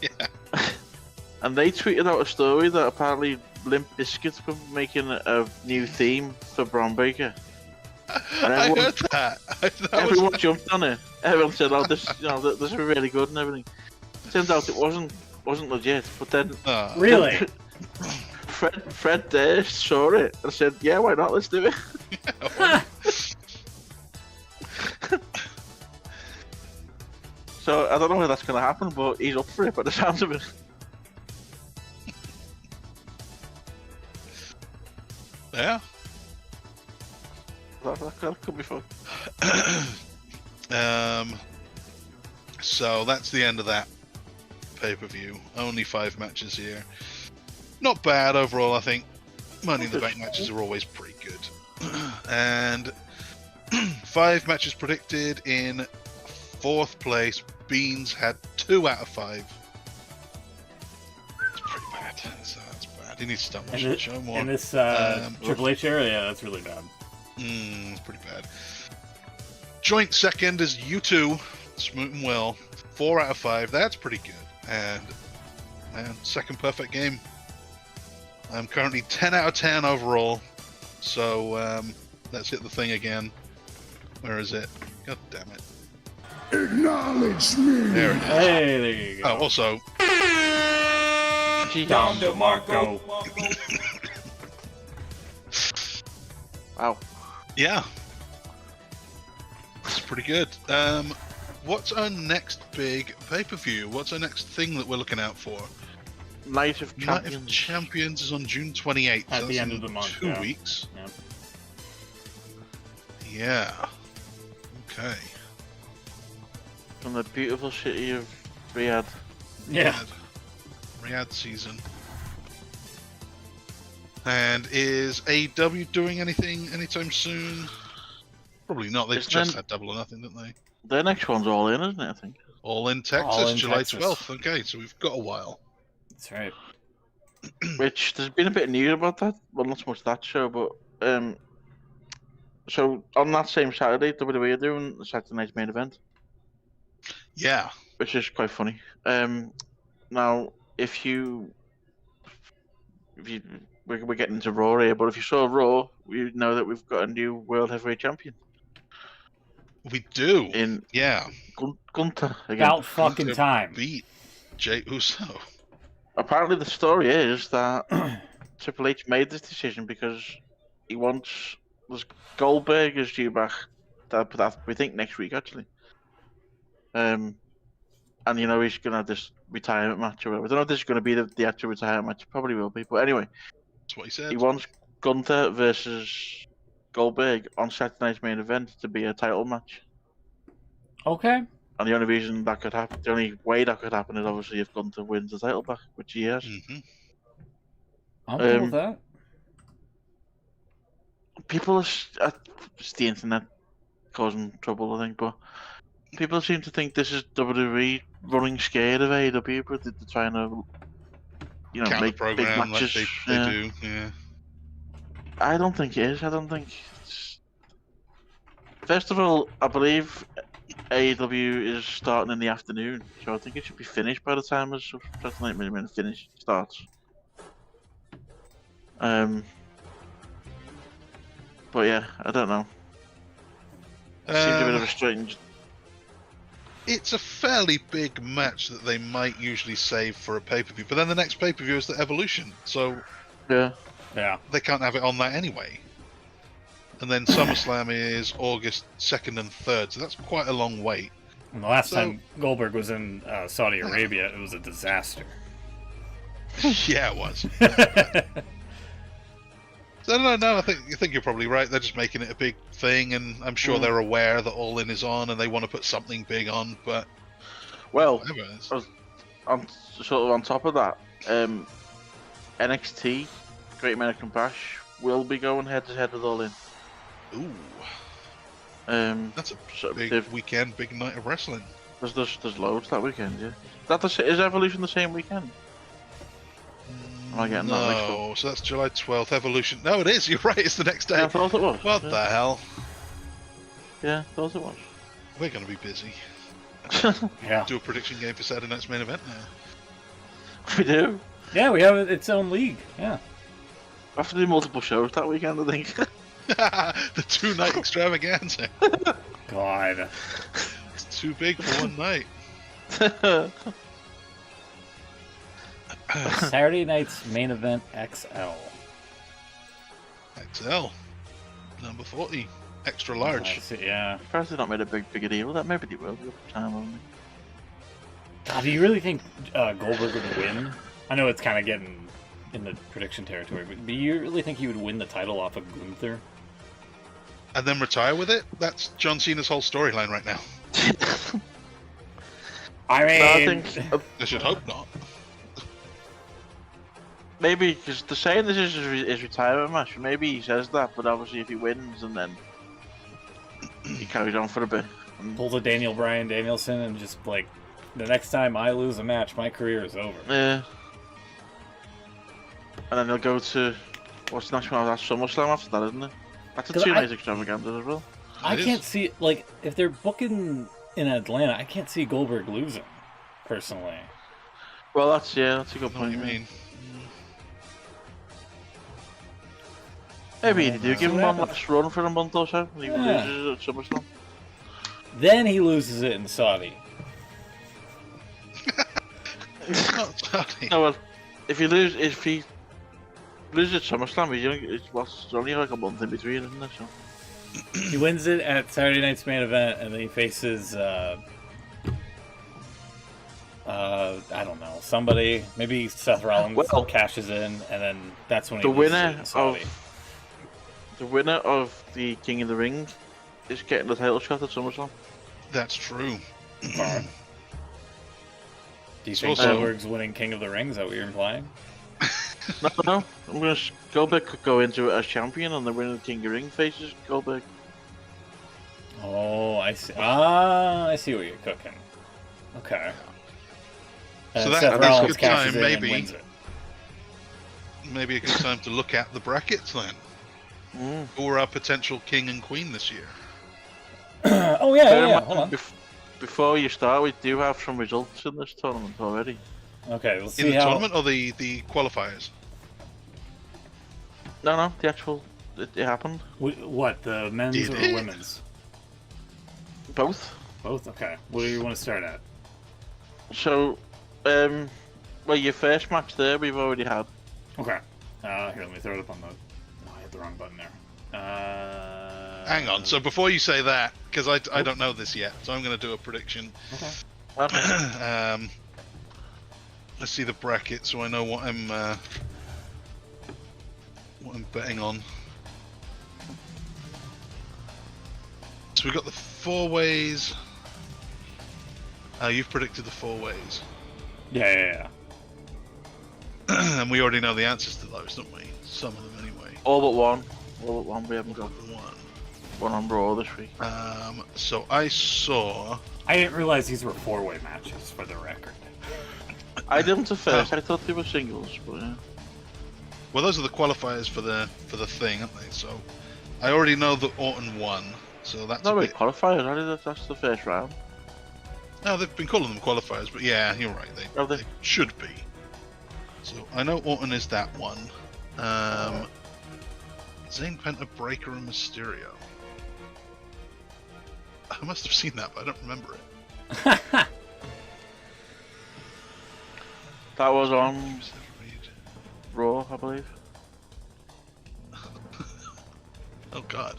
Yeah. And they tweeted out a story that apparently Limp Bizkit were making a new theme for Braun Baker. And I heard that. Everyone jumped on it. Everyone said, "Oh, this is really good and everything." Turns out it wasn't legit. But then, really, Fred Durst saw it and said, "Yeah, why not? Let's do it." So I don't know how that's going to happen, but he's up for it by the sounds of it. Yeah. That could be fun. So that's the end of that. pay-per-view. Only 5 matches here. Not bad overall, I think. Money in the Bank matches are always pretty good. And 5 matches predicted. In 4th place, Beans had 2 out of 5. That's pretty bad. That's bad. He needs to stop watching the show more. In this Triple H era, yeah, that's really bad. It's pretty bad. Joint second is U2, Smoot and Will. 4 out of 5. That's pretty good. And second perfect game. I'm currently 10 out of 10 overall. So let's hit the thing again. Where is it? God damn it. Acknowledge me. There it is. Hey, there you go. Oh, also, Don DeMarco. Wow. yeah. That's pretty good. What's our next big pay-per-view? What's our next thing that we're looking out for? Night of Night Champions. of Champions is on June 28th. At so the that's end in of the month, 2 yeah. weeks. Yep. Yeah. Okay. From the beautiful city of Riyadh. Yeah. Riyadh season. And is AEW doing anything anytime soon? Probably not. They've Isn't just it- had Double or Nothing, didn't they? Their next one's All In, isn't it, I think? All in Texas, All in July Texas. 12th. Okay, so we've got a while. That's right. Which, there's been a bit of news about that. Well, not so much that show, but... So, on that same Saturday, WWE are doing the Saturday Night's Main Event, Yeah. which is quite funny. Now, we're getting into Raw here, but if you saw Raw, you know that we've got a new World Heavyweight Champion We do. in Yeah. Gunther again. About fucking Gunther time. Beat Jey Uso. Apparently, the story is that Triple H made this decision because he wants. There's Goldberg is due back. That we think next week actually. And you know he's gonna have this retirement match or whatever. I don't know if this is gonna be the actual retirement match. It probably will be. But anyway, That's what he said. he wants Gunther versus Goldberg on Saturday Night's Main Event to be a title match. Okay. And the only reason that could happen, the only way that could happen is obviously if Gunther wins the title back, which he has. Mm-hmm. I'm cool with that. People, it's the internet causing trouble, I think, but people seem to think this is WWE running scared of AEW, but they're trying to, Counter make big program like matches. they Yeah. do. Yeah. I don't think it is. I don't think. First of all, I believe AEW is starting in the afternoon, so I think it should be finished by the time as Saturday Night Main Event starts. But yeah, I don't know. It seems a bit of a strange. It's a fairly big match that they might usually save for a pay-per-view, but then the next pay-per-view is the Evolution, so Yeah. Yeah. they can't have it on that anyway. And then SummerSlam is August 2nd and 3rd, so that's quite a long wait. And the last So- time Goldberg was in Saudi Arabia, it was a disaster. Yeah, it was. So, no, I think you're probably right. They're just making it a big thing, and I'm sure they're aware that All In is on, and they want to put something big on. But Well, whatever. It's- on top of that, NXT Great American Bash will be going head to head with All In. Ooh, that's a So big they've- weekend, big night of wrestling. there's loads that weekend. Yeah. Is Evolution the same weekend? Am I getting that mixed up? No, so that's July 12th. Evolution. No, it is. You're right. It's the next day. Yeah, I thought it was. What yeah. the hell? Yeah, I thought it was. We're going to be busy. Yeah. Do a prediction game for Saturday Night's Main Event now. We do. Yeah, we have its own league. Yeah. I have to do multiple shows that weekend, I think. The 2-night extravaganza. God. It's too big for one night. Saturday night's main event XL. XL. Number 40. Extra large. That's it, yeah. Perhaps they've not made a big deal of that. Maybe they will. Give it time only. God, do you really think Goldberg would win? I know it's kind of getting in the prediction territory, but do you really think he would win the title off of Gunther? And then retire with it? That's John Cena's whole storyline right now. I mean, But I think I should hope not. maybe because they're saying this is his retirement match. Maybe he says that, but obviously if he wins and then he carries on for a bit. pulls a Daniel Bryan Danielson and just like, the next time I lose a match, my career is over. Yeah. And then he'll go to what's the next one? That's SummerSlam after that, isn't it? That's a 'Cause 2 I- night extravaganza as well. I It is. can't see, like, if they're booking in Atlanta, I can't see Goldberg losing, personally. Well, that's a good I know what point. you yeah. mean. Maybe you do See give him what one happens. last run for a month or so, and he Yeah. loses at SummerSlam. Then he loses it in Saudi. Not Saudi. No, well, if he loses at SummerSlam, it's only like a month in between, isn't it? So. He wins it at Saturday night's main event, and then he faces, I don't know, somebody. Maybe Seth Rollins Well, cashes in, and then that's when he The loses winner it in Saudi. of the King of the Ring is getting the title shot at SummerSlam. That's true. Do you It's think also- Goldberg's winning King of the Ring? Is that what you're implying? No. I'm gonna Goldberg could go into it as champion, and the winner of the King of the Ring faces Goldberg. Oh, I see. I see what you're cooking. Okay. So And that- Seth that's a Rollins good cashes time, in and maybe. wins it. Maybe a good time to look at the brackets then. Mm. Who are our potential king and queen this year? Oh yeah, Bear in yeah. mind, Hold on. Before you start, we do have some results in this tournament already. Okay, let's In see the how. tournament or the qualifiers? No, the actual it happened. What, the men's Did or it? women's? Both. Both. Okay. What do you want to start at? So, well, your first match there we've already had. Okay. Here, let me throw it up on the. Oh, I hit the wrong button there. Hang on. So before you say that, because I don't know this yet, so I'm going to do a prediction. Okay. Let's see the bracket so I know what I'm betting on. So we got the 4 ways. You've predicted the 4 ways. Yeah. And we already know the answers to those, don't we? Some of them anyway. All but one. All but one. We haven't got One. one on Raw this week. So I saw. I didn't realize these were 4-way matches, for the record. I didn't at first. I thought they were singles, but yeah. Well, those are the qualifiers for the thing, aren't they? So I already know that Orton won. So that's Not a really bit. qualifiers, are they? That's the first round. No, they've been calling them qualifiers, but yeah, you're right. Are they? They should be. So I know Orton is that one. Zayn, Penta, Breaker, and Mysterio. I must have seen that, but I don't remember it. That was on Raw, I believe. Oh God.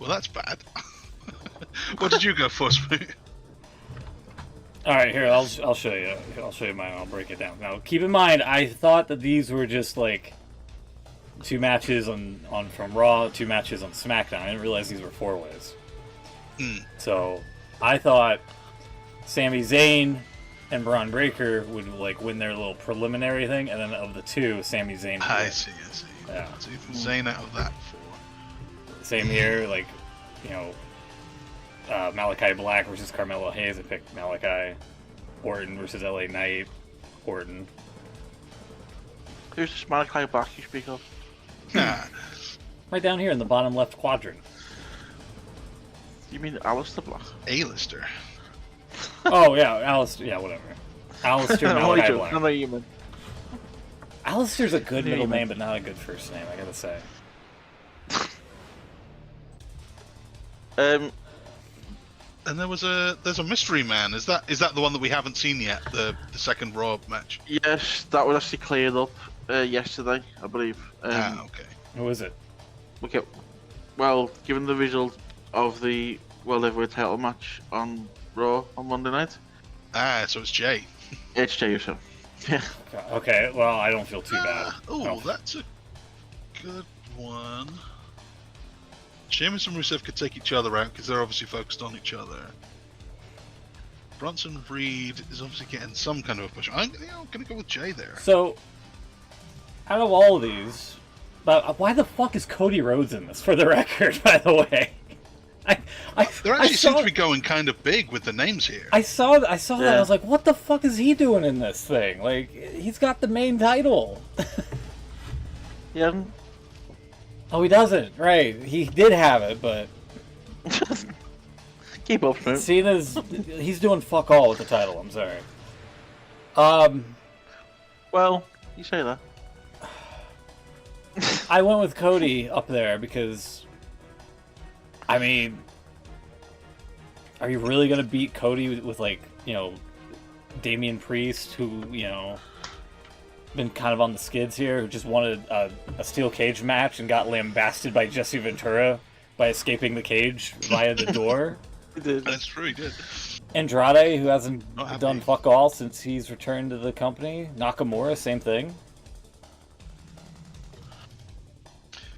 Well, that's bad. What did you go for, Smoot? All right, here I'll show you. I'll show you mine. I'll break it down. Now, keep in mind, I thought that these were just like 2 matches on from Raw, 2 matches on SmackDown. I didn't realize these were 4 ways. So I thought Sami Zayn and Braun Breaker would like win their little preliminary thing, and then of the 2, Sami Zayn. would I win. see. Yeah. So even Zayn out of that 4. Same here, like, you know, Malachi Black versus Carmelo Hayes. I picked Malachi. Orton versus LA Knight. Orton. Who's this Malachi Black you speak of? Nah. Right down here in the bottom left quadrant. You mean Alistair Black? A-lister. Oh, yeah, Alistair. Yeah, whatever. Alistair Malachi Black. I know you meant. Alistair's a good Yeah, middle you name, but not a good first name, I gotta say. And there's a mystery man. Is that the one that we haven't seen yet? The second Raw match. Yes, that was actually cleared up yesterday, I believe. Okay. Who is it? Okay. Well, given the result of the World Heavyweight title match on Raw on Monday night, So it's Jay. it's Jey Uso. Yeah. Okay, well, I don't feel too bad. Oh, No. that's a good one. Sheamus and Rusev could take each other out because they're obviously focused on each other. Bronson Reed is obviously getting some kind of a push. I'm going to go with Jay there. So, out of all of these, but why the fuck is Cody Rhodes in this? For the record, by the way, There actually seems to be going kind of big with the names here. I saw that. I was like, what the fuck is he doing in this thing? Like, he's got the main title. Yeah. Oh, he doesn't. Right. He did have it, but Keep up, Snoop. he's doing fuck all with the title. I'm sorry. Well, you say that. I went with Cody up there because, I mean, are you really gonna beat Cody with like, Damian Priest, who, been kind of on the skids here, who just wanted a steel cage match and got lambasted by Jesse Ventura by escaping the cage via the door? He did. That's true, he did. Andrade, who hasn't Not happy. done fuck all since he's returned to the company. Nakamura, same thing.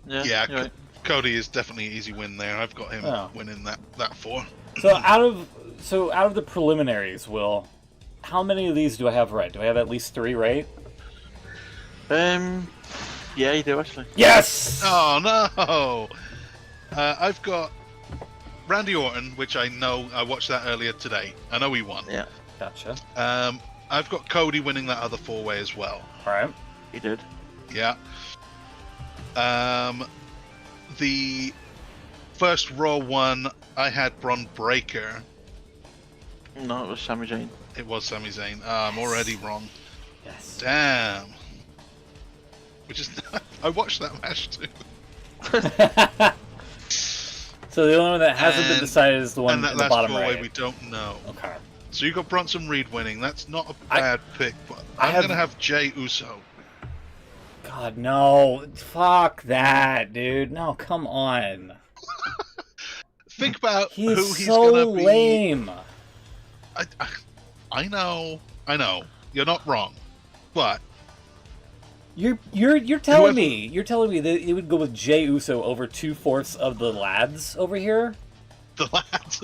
Yeah, you're right. Cody is definitely an easy win there. I've got him Oh. winning that 4. So out of the preliminaries, Will, how many of these do I have right? Do I have at least 3 right? Yeah, you do actually. Yes! Oh no! I've got Randy Orton, which I know I watched that earlier today. I know he won. Yeah, Gotcha. I've got Cody winning that other 4-way as well. Alright. he did. Yeah. The first Raw one, I had Braun Breaker. No, it was Sami Zayn. It was Sami Zayn. I'm already wrong. Yes. Damn. Which is, I watched that match too. So the only one that hasn't been And- decided is the one And that in the last bottom 4-way right. we don't know. Okay. So you got Bronson Reed winning. That's not a I- bad pick, but I I'm have- gonna have Jay Uso. God, no. Fuck that, dude. No, come on. Think about He's who he's so gonna be. lame. I know. You're not wrong, but You're telling me that you would go with Jay Uso over 2/4 of the lads over here? the lads,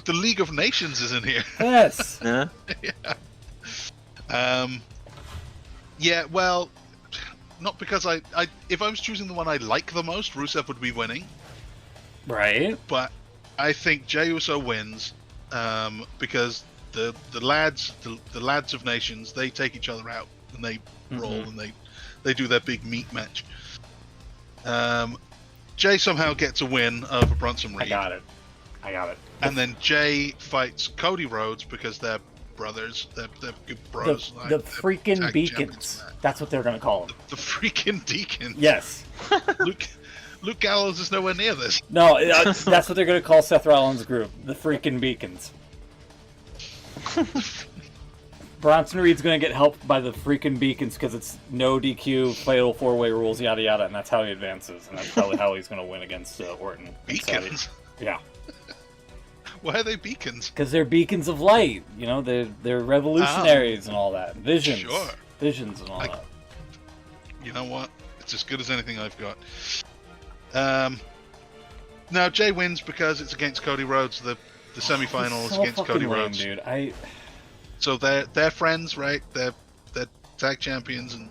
the League of Nations is in here. Yes. Yeah. Yeah, well, not because I if I was choosing the one I like the most, Rusev would be winning. Right. But I think Jey Uso wins because the lads of Nations, they take each other out and they roll and they do their big meat match. Jay somehow gets a win over Bronson Reed. I got it. And then Jay fights Cody Rhodes because they're brothers. They're good bros. The they're freaking tag beacons. champions. That's what they're gonna call them. The freaking Deacons. Yes. Luke Gallows is nowhere near this. No, that's what they're gonna call Seth Rollins' group. The freaking beacons. Bronson Reed's gonna get helped by the freaking beacons because it's no DQ, fatal 4-way rules, yada yada, and that's how he advances, and that's probably how he's gonna win against Orton. and Beacons? Saudi. Yeah, Why are they beacons? because they're beacons of light. You know, they're revolutionaries and all that. Visions, Sure. visions, and all Like- that. You know what? It's as good as anything I've got. Now Jay wins because it's against Cody Rhodes. The semifinals So against fucking Cody lame, Rhodes. dude. So they're friends, right? They're tag champions, and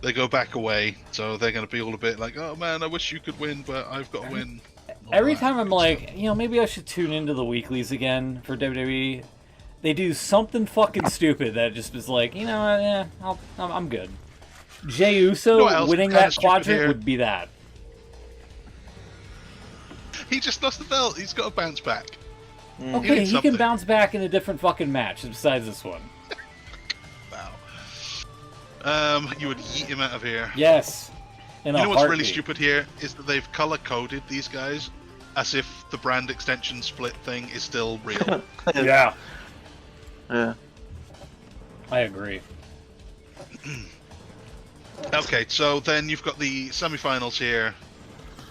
they go back away. So they're gonna be all a bit like, oh man, I wish you could win, but I've got to win. All Every that time I'm good like, stuff. maybe I should tune into the weeklies again for WWE. They do something fucking stupid that just is like, I'm good. Jey Uso You know what else winning is kinda that stupid quadrant here? would be that. He just lost the belt. He's got to bounce back. Okay, needs he something. can bounce back in a different fucking match besides this one. Wow. You would yeet him out of here. Yes. In You a know what's really heartbeat. stupid here is that they've color coded these guys as if the brand extension split thing is still real. Yeah, Yeah. I agree. Okay, so then you've got the semi-finals here.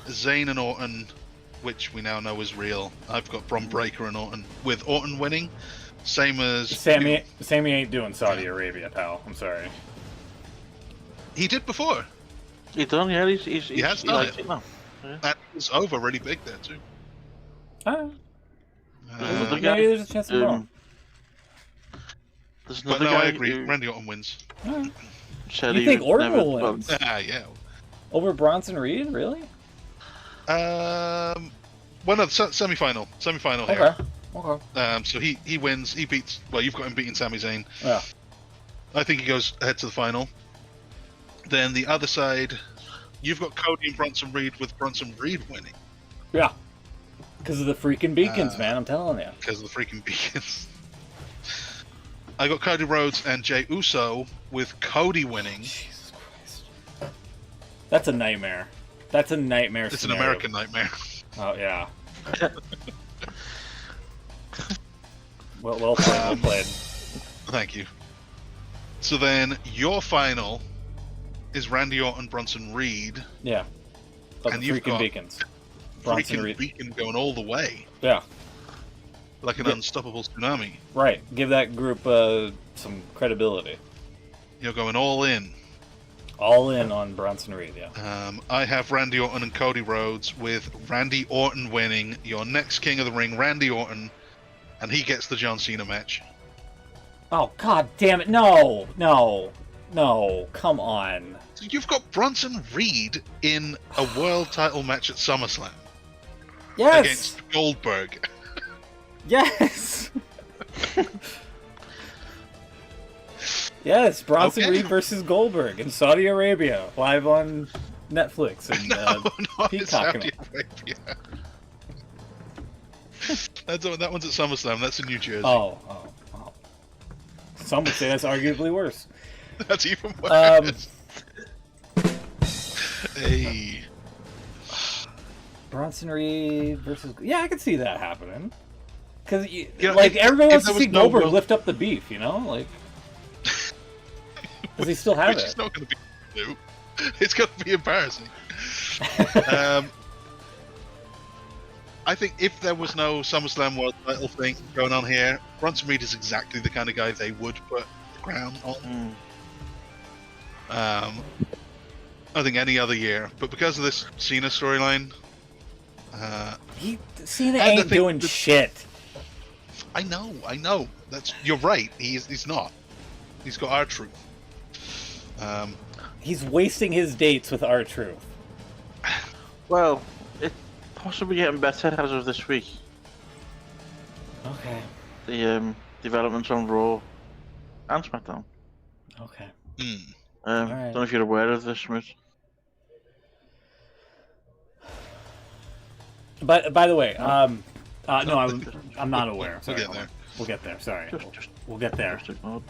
Zayn and Orton, which we now know is real. I've got Braun Breaker and Orton, with Orton winning. Same as Sammy ain't doing Saudi Arabia, pal. I'm sorry. He did before. He done, yeah. He has done likes it. now. Yeah. And it was over really big there too. Oh, Another Um, guy, maybe there's a chance I'm wrong. There's but another no, guy I agree. who Randy Orton wins. Alright. said You he think would Orton never, will well, win? Yeah. Over Bronson Reed? Really? Well, no, semi-final here. Okay. Okay. So he wins. He beats. Well, you've got him beating Sami Zayn. Yeah. I think he goes ahead to the final. Then the other side, you've got Cody and Bronson Reed with Bronson Reed winning Yeah. Because of the freaking beacons, man. I'm telling you. because of the freaking beacons. I got Cody Rhodes and Jey Uso with Cody winning. Jesus Christ. That's a nightmare. That's a nightmare. It's scenario. an American nightmare. Oh yeah. well played. Well played. Thank you. So then your final is Randy Orton, Bronson Reed. Yeah. But And the you've freaking got beacons. Bronson Freaking Reed. beacon going all the way, Yeah. like an Yeah. unstoppable tsunami. Right. Give that group some credibility. You're going all in. All in on Bronson Reed. Yeah. I have Randy Orton and Cody Rhodes with Randy Orton winning. Your next King of the Ring, Randy Orton, and he gets the John Cena match. Oh God damn it! No! No! No! Come on! So you've got Bronson Reed in a world title match at SummerSlam Yes! against Goldberg. Yes! Yes, Bronson Okay. Reed versus Goldberg in Saudi Arabia, live on Netflix and No, it's Peacock. Saudi Arabia. That one's at SummerSlam. That's in New Jersey. Oh. Some would say that's arguably worse. That's even worse. Um, Hey. Bronson Reed versus... Yeah, I could see that happening. Because, know, like, if- everybody if wants there to was see no Goldberg world- lift up the beef, you know? Like... Does he still have Which it? is not going to be new. It's going to be embarrassing. I think if there was no SummerSlam World Title thing going on here, Bronson Reed is exactly the kind of guy they would put the crown on. I think any other year, but because of this Cena storyline, Cena And the ain't thing- doing shit. I know. You're right. He's not. He's got R-Truth. He's wasting his dates with R-Truth. Well, it's possibly getting better as of this week. Okay. The developments on Raw and SmackDown. Okay. Don't know if you're aware of this, Smith. But by the way, no, I'm not aware. We'll Sorry, get there. We'll get there. Sorry, Just we'll get there. just ignored.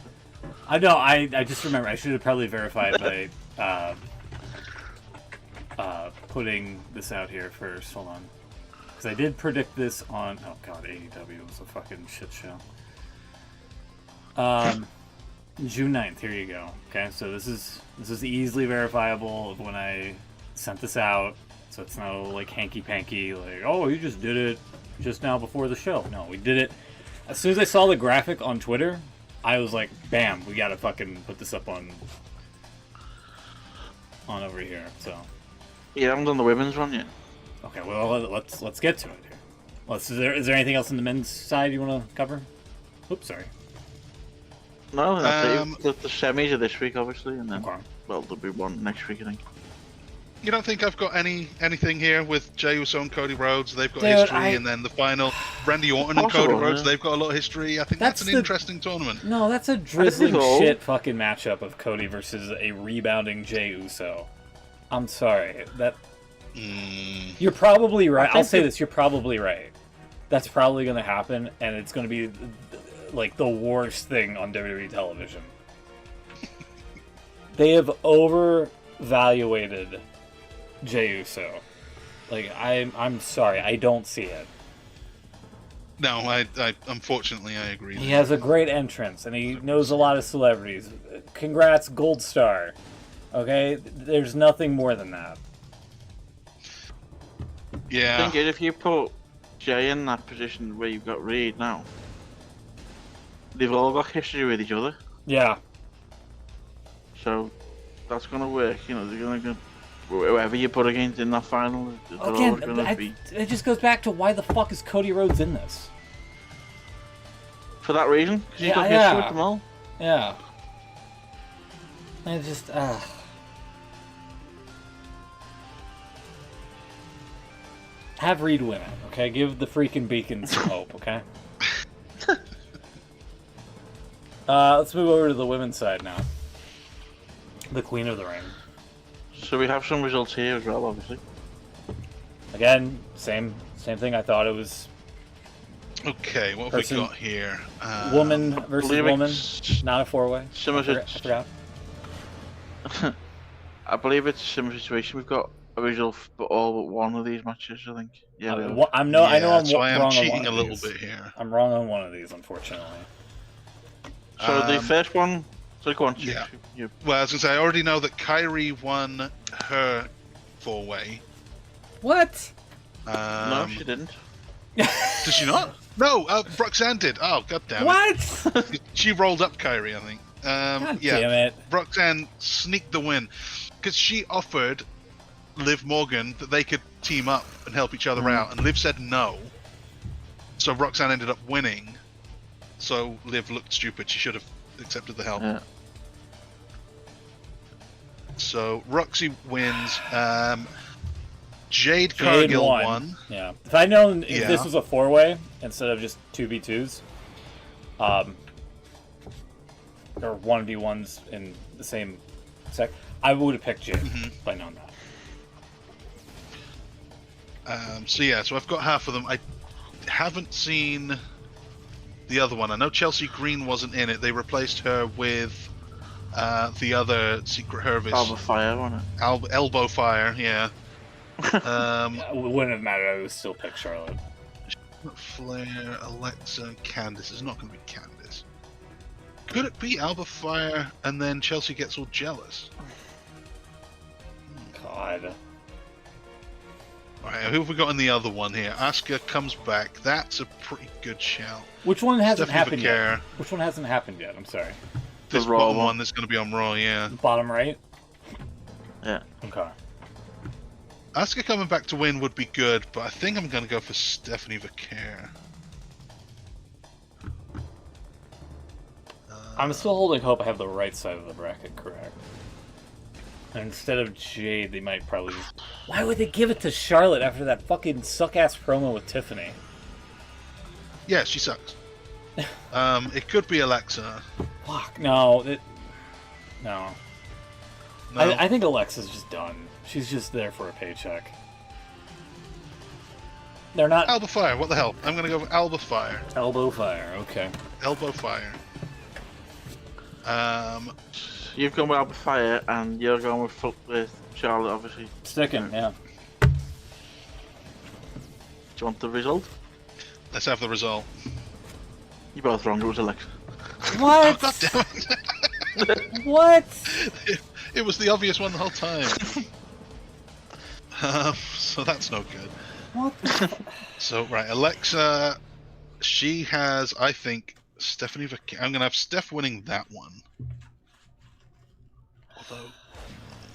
I know. I just remember. I should have probably verified by putting this out here first. Hold on, because I did predict this on. Oh God, AEW was a fucking shit show. June 9th. Here you go. Okay, so this is easily verifiable of when I sent this out. So it's no like hanky panky like, oh, you just did it just now before the show. No, we did it as soon as I saw the graphic on Twitter. I was like, bam, we gotta fucking put this up on over here. So Yeah, I haven't done the women's one yet. okay, well let's get to it here. Is there anything else on the men's side you want to cover? Oops, sorry. No, that's it. The semis are this week, obviously, and then Okay. well, there'll be one next week, I think. You don't think I've got anything here with Jey Uso and Cody Rhodes? They've got Dude, history, and then the final, Randy Orton and Cody Possible, Rhodes. yeah. They've got a lot of history. I think that's an the- interesting tournament. No, that's a drizzling so. shit fucking matchup of Cody versus a rebounding Jey Uso. I'm sorry. You're probably right. I'll say this, you're probably right. That's probably going to happen, and it's going to be like the worst thing on WWE television. They have overvaluated Jey Uso. Like, I'm sorry, I don't see it. No, I unfortunately I agree. He has a great entrance, and he knows a lot of celebrities. Congrats, Gold Star. Okay? There's nothing more than that. Yeah. I think if you put Jay in that position where you've got Reed now, they've all got history with each other, Yeah. so that's gonna work. You know, they're gonna whoever you put against in that final, they're all Again, gonna be it just goes back to why the fuck is Cody Rhodes in this? for that reason. Because he's got Yeah, history yeah. with them all. Yeah. And it just, Have Reed win it, okay? Give the freaking Beacon some hope, okay? Let's move over to the women's side now. The Queen of the Ring. So we have some results here as well, obviously. Again, same thing. I thought it was Okay, what have Person- we got here? woman versus believe woman, it's not a four-way. similar I forgot. I believe it's a similar situation. We've got a result for all but one of these matches, I think. Yeah, we have. I know I'm so I am wrong on cheating one a of little these. bit here. I'm wrong on one of these, unfortunately. So the first one. So go on. Yeah. You, Well, I was gonna say I already know that Kyrie won her four-way. What? no, she didn't. Did she not? No, Roxanne did. Oh, god damn it. What? She rolled up Kyrie, I think. God yeah. damn it. Roxanne sneaked the win because she offered Liv Morgan that they could team up and help each other out, and Liv said no. So Roxanne ended up winning. So Liv looked stupid. She should have accepted the help. Yeah. So Roxy wins. Jade Cargill won. Yeah. If I'd known if Yeah. this was a four-way instead of just 2v2s, or 1v1s in the same sec, I would have picked Jade if I'd known that. So yeah, so I've got half of them. I haven't seen the other one. I know Chelsea Green wasn't in it. They replaced her with the other Secret Service. Alba Fire, wasn't it? Elbow Fire, yeah. It wouldn't have mattered. I would still pick Charlotte. Flair, Alexa, and Candice. It's not going to be Candice. Could it be Alba Fire and then Chelsea gets all jealous? God. Alright, who have we got in the other one here? Asuka comes back. That's a pretty good shout. Which one hasn't Stephanie happened Vaquer. yet? Which one hasn't happened yet? I'm sorry. This The Raw bottom one. one that's going to be on Raw, yeah. Bottom right? Yeah. Okay. Asuka coming back to win would be good, but I think I'm going to go for Stephanie Vaquer. I'm still holding hope I have the right side of the bracket correct. And instead of Jade, they might probably... Why would they give it to Charlotte after that fucking suck-ass promo with Tiffany? Yeah, she sucks. It could be Alexa. Fuck, no. No. No. I think Alexa's just done. She's just there for a paycheck. They're not... Alba Fire, what the hell? I'm going to go for Alba Fire. Elbow Fire, okay. Elbow Fire. You've gone with Alba Fire, and you're going with Charlotte, obviously. Sticking, yeah. Do you want the result? Let's have the result. You're both wrong. It was Alexa. What? God damn it. What? It was the obvious one the whole time. So that's no good. What the... So, right, Alexa, she has, I think, Stephanie Vaquer. I'm going to have Steph winning that one. Although,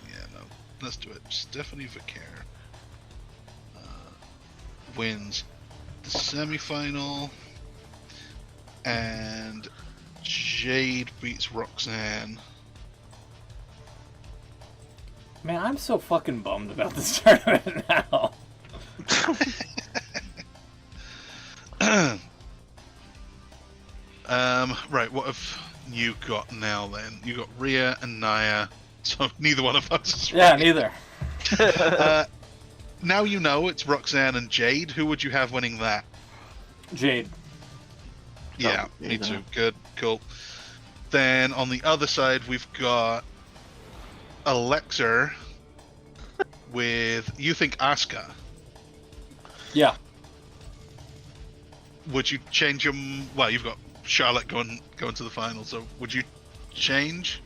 yeah, no, let's do it. Stephanie Vaquer wins the semi-final, and Jade beats Roxanne. Man, I'm so fucking bummed about this tournament now. Right, what have you got now then? You got Rhea and Nia, so neither one of us is Yeah, right. neither. Now you know it's Roxanne and Jade. Who would you have winning that? Jade. Yeah, yeah, me yeah. too. Good, cool. Then on the other side, we've got Alexa with, you think, Asuka. Yeah. Would you change your... Well, you've got Charlotte going to the final, so would you change?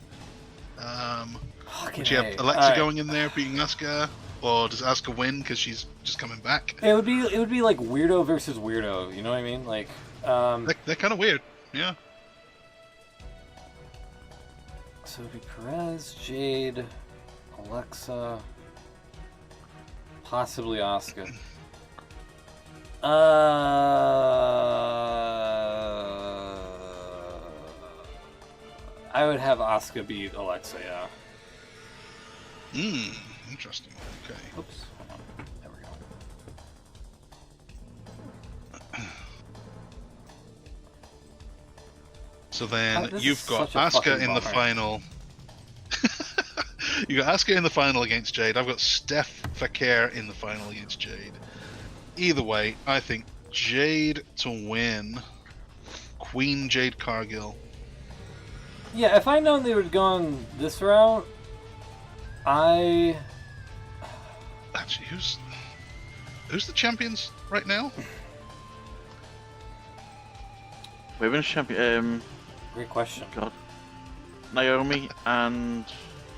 Would you have Alexa going in there beating Asuka? Or does Asuka win because she's just coming back? It would be like weirdo versus weirdo, you know what I mean? Like, They're kind of weird, yeah. so it'd be Perez, Jade, Alexa. possibly Asuka. I would have Asuka beat Alexa, yeah. Interesting. Okay. Oops. Hold on. There we go. So then This you've is got such a Asuka fucking in the bummer. final. You got Asuka in the final against Jade. I've got Steph Fakir in the final against Jade. Either way, I think Jade to win. Queen Jade Cargill. Yeah, if I'd known they would gone this route, Actually, who's the champions right now? Women's champion. Great question. God. Naomi and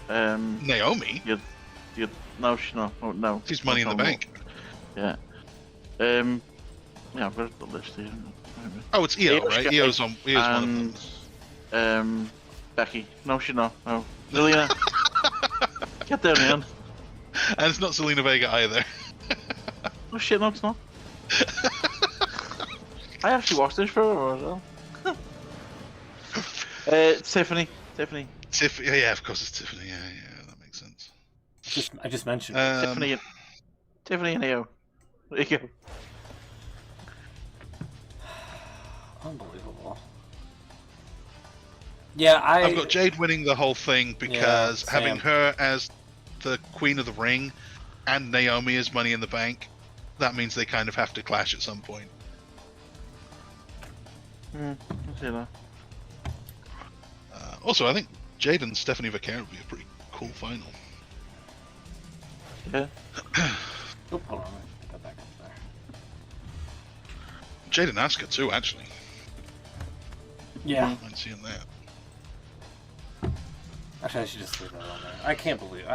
Naomi. no, she's not. Oh, no. She's Money in the No, Bank. Yeah. Yeah, I've got the list here. Oh, it's Io, right? Sky Io's one of them. And Becky. No, she's not. No. Zelina. Get down, man. And it's not Selena Vega either. Oh shit, no, it's not. I actually watched this for a while as well. Tiffany. Yeah, of course it's Tiffany. Yeah, that makes sense. I just mentioned. Tiffany and Io. There you go. Unbelievable. Yeah, I've got Jade winning the whole thing because Yeah, having same. her as the Queen of the Ring and Naomi as Money in the Bank, that means they kind of have to clash at some point. I see that. Also, I think Jade and Stephanie Vaquer would be a pretty cool final. Yeah. Oh, hold on. Go back up there. Jade and Asuka too, actually. Yeah. I'm seeing that. Actually, I should just leave that on there. I can't believe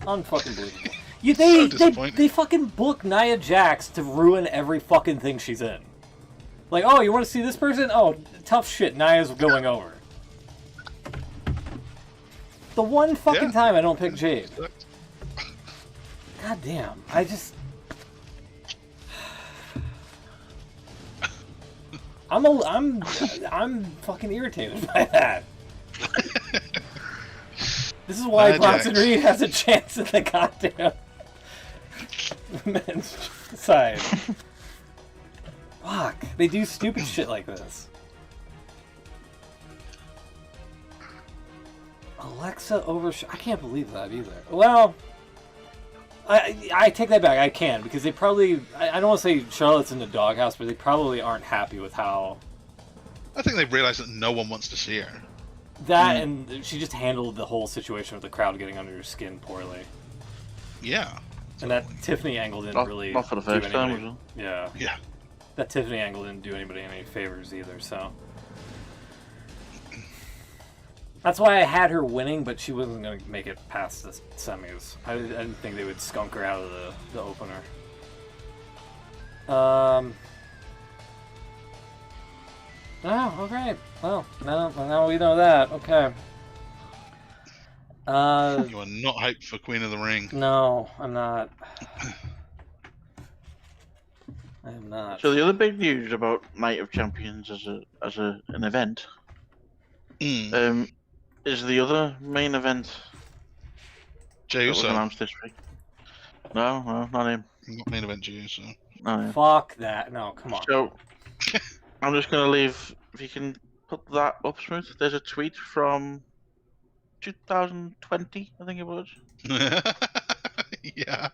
unfucking believable. So disappointing. They fucking book Nia Jax to ruin every fucking thing she's in. Like, oh, you want to see this person? Oh, tough shit. Nia's going over. The one fucking time I don't pick Jade. God damn. I'm fucking irritated by that. This is why Bronson Reed has a chance in the goddamn men's side. Fuck. They do stupid shit like this. Alexa over... I can't believe that either. Well, I take that back. I can, because they probably... I don't want to say Charlotte's in the doghouse, but they probably aren't happy with how... I think they've realized that no one wants to see her. That, and she just handled the whole situation with the crowd getting under her skin poorly. Yeah. And that Tiffany angle didn't really not for the do first time, anybody... was Yeah. Yeah. That Tiffany angle didn't do anybody any favors either, so... That's why I had her winning, but she wasn't going to make it past the semis. I didn't think they would skunk her out of the opener. Oh, okay. Well, now we know that. Okay. You are not hyped for Queen of the Ring. No, I'm not. I am not. So the other big news about Night of Champions as an event, is the other main event Jey that was Uso. announced this week. No, not him. Not main event Jey Uso. Not him. Fuck that. No, come on. So I'm just gonna leave. If you can put that up, Smooth. There's a tweet from 2020, I think it was. Yeah.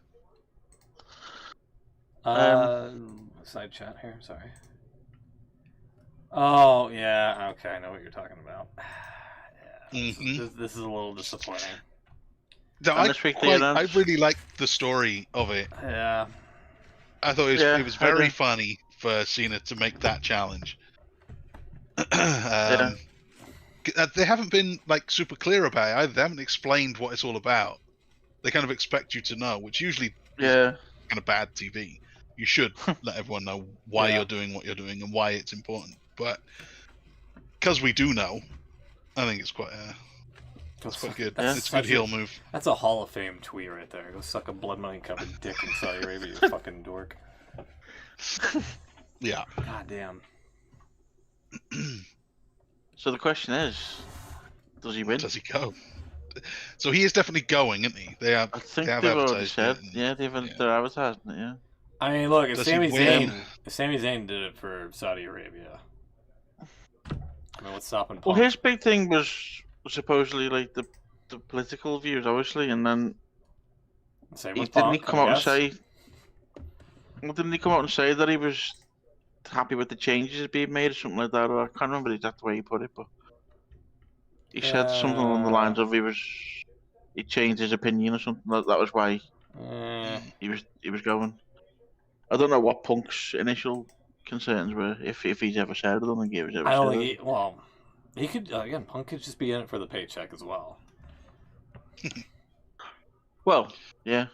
Side chat here, sorry. Oh, yeah, okay, I know what you're talking about. Yeah, this is a little disappointing. No, And this week they I announced- really liked the story of it. Yeah. I thought it was I very agree. funny for Cena to make that challenge. They haven't been like super clear about it either. They haven't explained what it's all about. They kind of expect you to know, which usually Yeah. kind of bad TV. You should let everyone know why Yeah. you're doing what you're doing and why it's important. But because we do know, I think it's quite It's quite good. That's It's a good such heel move. That's a Hall of Fame tweet right there. Go suck a blood money covered dick in Saudi Arabia, you fucking dork. Yeah. God damn. So the question is, does he win? Does he go? So he is definitely going, isn't he? They have. I think they have they've already advertised said. it, and- Yeah, they're advertising it. Yeah. I mean, look, if Does he Sami win? Zayn did it for Saudi Arabia, I mean, what's stopping Well, Punk? his big thing was supposedly like the political views, obviously, and then Same he with didn't he Punk, come I out and guess. say. Well, didn't he come out and say that he was happy with the changes being made or something like that? Or I can't remember the exact way he put it, but he said something along the lines of he changed his opinion or something. That was why he was going. I don't know what Punk's initial concerns were, if he's ever said it. I don't think he was ever I don't said think it. he could, again, Punk could just be in it for the paycheck as well. Well, yeah.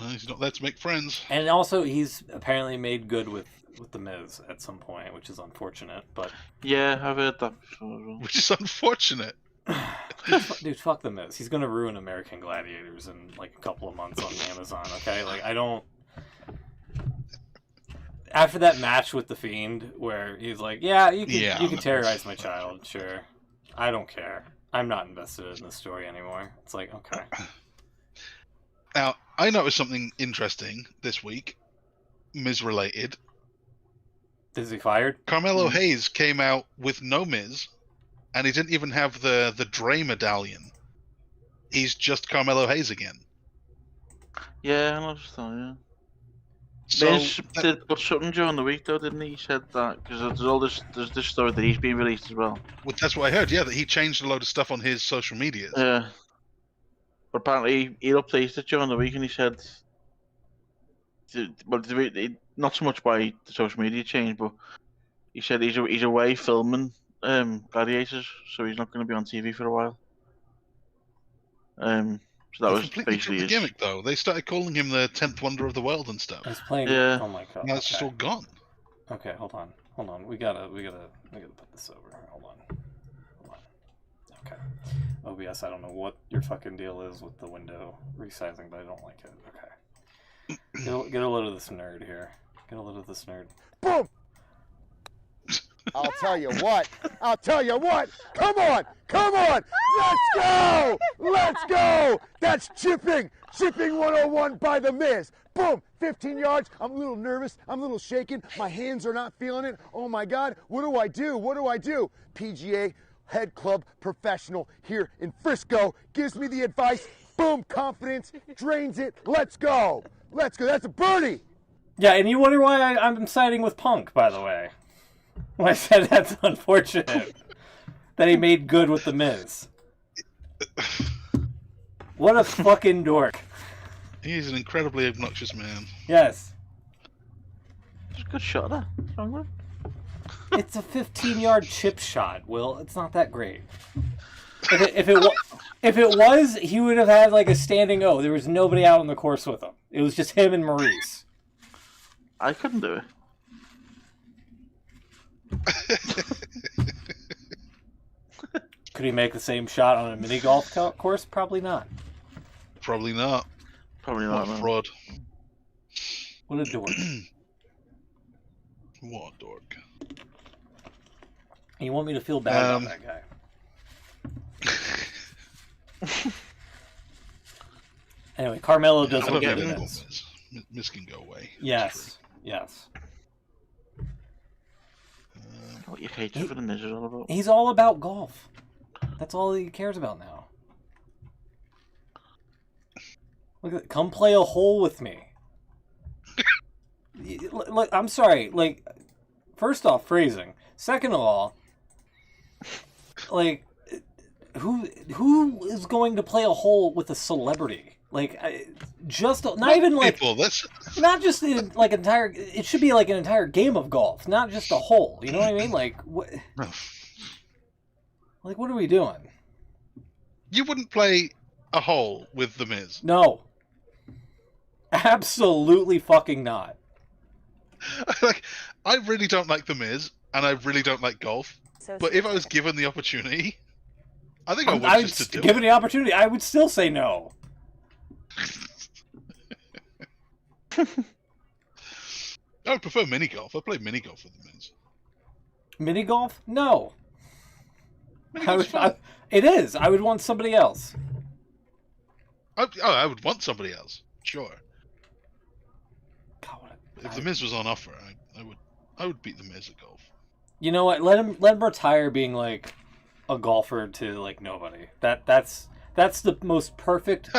He's not there to make friends. And also, he's apparently made good with The Miz at some point, which is unfortunate, but... Yeah, I've heard that before as well. Which is unfortunate. Dude, fuck The Miz. He's gonna ruin American Gladiators in, like, a couple of months on Amazon, okay? Like, I don't... After that match with The Fiend, where he's like, yeah, you can terrorize my child, sure. I don't care. I'm not invested in this story anymore. It's like, okay. Now, I noticed something interesting this week, Miz related. Is he fired? Carmelo Hayes came out with no Miz, and he didn't even have the Dre medallion. He's just Carmelo Hayes again. Yeah, I noticed that, yeah. So Miz did put something during the week, though, didn't he? He said that, because there's this story that he's been released as well. well, that's what I heard. Yeah, that he changed a load of stuff on his social medias. Yeah. But apparently he updated it during the week, and he said, well, not so much by the social media change, but he said he's away filming Gladiators, so he's not going to be on TV for a while. So that They was completely basically took the gimmick, though. They started calling him the 10th wonder of the world and stuff. He's playing... Yeah. Oh my god. Now it's just Okay. all gone. Okay, hold on. We gotta put this over. Hold on. Okay. OBS, I don't know what your fucking deal is with the window resizing, but I don't like it. Okay. Get a load of this nerd here. Get a load of this nerd. Boom! I'll tell you what. Come on! Let's go! Let's go! That's chipping 101 by The Miz. Boom! 15 yards. I'm a little nervous. I'm a little shaken. My hands are not feeling it. Oh my God. What do I do? PGA head club professional here in Frisco gives me the advice. Boom! Confidence. Drains it. Let's go. That's a birdie. Yeah, and you wonder why I'm siding with Punk, by the way. When I said that's unfortunate that he made good with The Miz. What a fucking dork. He's an incredibly obnoxious man. Yes. It's a good shot, there. What's wrong with it? It's a 15-yard chip shot, Will. It's not that great. If it was, he would have had like a standing O. There was nobody out on the course with him. It was just him and Maurice. I couldn't do it. Could he make the same shot on a mini golf course? Probably not. Probably not. Probably What not. a No. fraud. What a dork. What a dork. You want me to feel bad about that guy? Anyway, Carmelo I doesn't don't get think it. Miz. Miz can go away. Yes. What you hate for The Miz is all about. He's all about golf. That's all he cares about now. Look at, come play a hole with me. Look, I'm sorry. Like, first off, phrasing. Second of all, like, who is going to play a hole with a celebrity? Like, not even like people. That's not just in, like entire. It should be like an entire game of golf, not just a hole. You know what I mean? Like what? Like what are we doing? You wouldn't play a hole with The Miz. No, absolutely fucking not. Like, I really don't like The Miz, and I really don't like golf. But if I was given the opportunity, I think I would I just to do given it. the opportunity, I would still say no. I would prefer mini golf. I played mini golf with the Miz. Mini golf? No. Mini golf's fun. It is. I would want somebody else. I would want somebody else. Sure. God, If the Miz was on offer, I would beat the Miz at golf. You know what? Let him retire being like a golfer to like nobody. That's the most perfect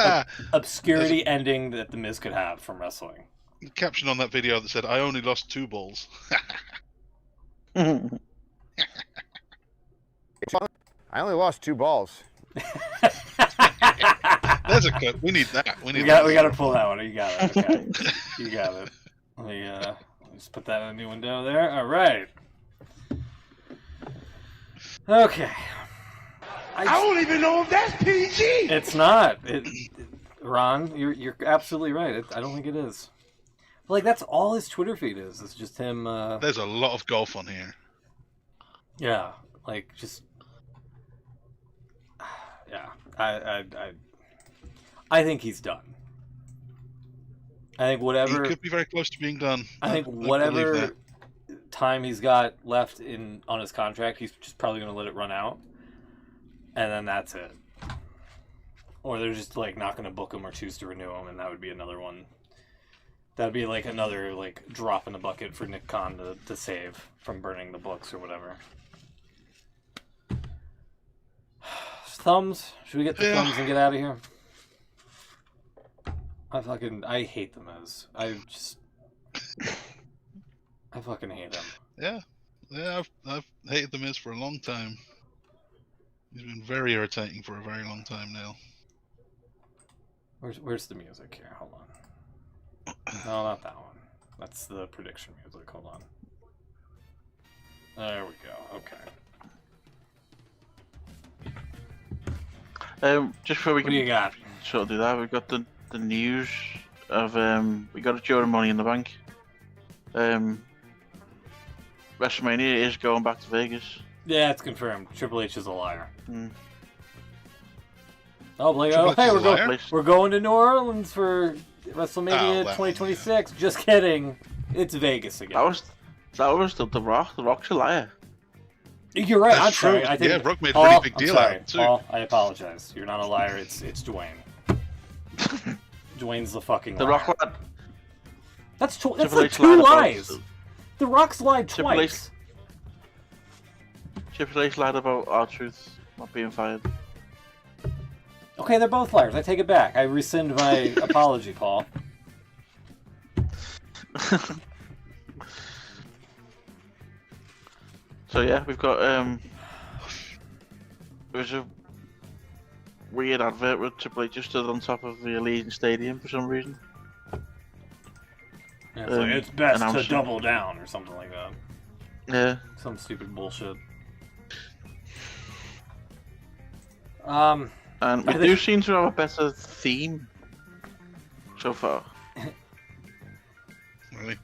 obscurity ending that the Miz could have from wrestling. The caption on that video that said, "I only lost 2 balls." I only lost 2 balls. There's a cut. We need that. We got to pull that one. You got it. Okay. You got it. Let me just put that in a new window there. All right. Okay. I don't even know if that's PG. It's not. Ron, you're absolutely right. I don't think it is. But, like, that's all his Twitter feed is. It's just him. There's a lot of golf on here. Yeah, like just. Yeah, I think he's done. I think whatever. He could be very close to being done. I think whatever time he's got left on his contract, he's just probably going to let it run out, and then that's it. Or they're just like not going to book him or choose to renew him, and that would be another one. That'd be like another like drop in the bucket for Nick Khan to save from burning the books or whatever. Thumbs? Should we get the thumbs and get out of here? I hate the Miz. I fucking hate him. Yeah. I've hated the Miz for a long time. He's been very irritating for a very long time now. Where's the music here? Hold on. No, not that one. That's the prediction music. Hold on. There we go. Okay. Just before we What do you got? sort of do that, we've got the news of we got it during Money in the Bank. WrestleMania is going back to Vegas. Yeah, it's confirmed. Triple H is a liar. Mm. Oh, like, Triple H is a liar? we're going to New Orleans for WrestleMania that 2026. Just kidding. It's Vegas again. That was the Rock. The Rock's a liar. You're right. That's I'm sorry. true. I think Yeah, Rock made a Paul, really big I'm deal sorry. out of it, too. Paul, I apologize. You're not a liar. It's Dwayne. Dwayne's the fucking The liar. Rock lied. That's Triple like H 2 lied about- lies. The Rock's lied Triple twice. Triple H lied about R-Truth not being fired. Okay, they're both liars. I take it back. I rescind my apology, Paul. So yeah, we've got there's a weird advert with Triple H just stood on top of the Allegiant Stadium for some reason. Yeah, it's like, it's best to announcing. double down or something like that. Yeah. Some stupid bullshit. And we I do think- seem to have a better theme so far. Really?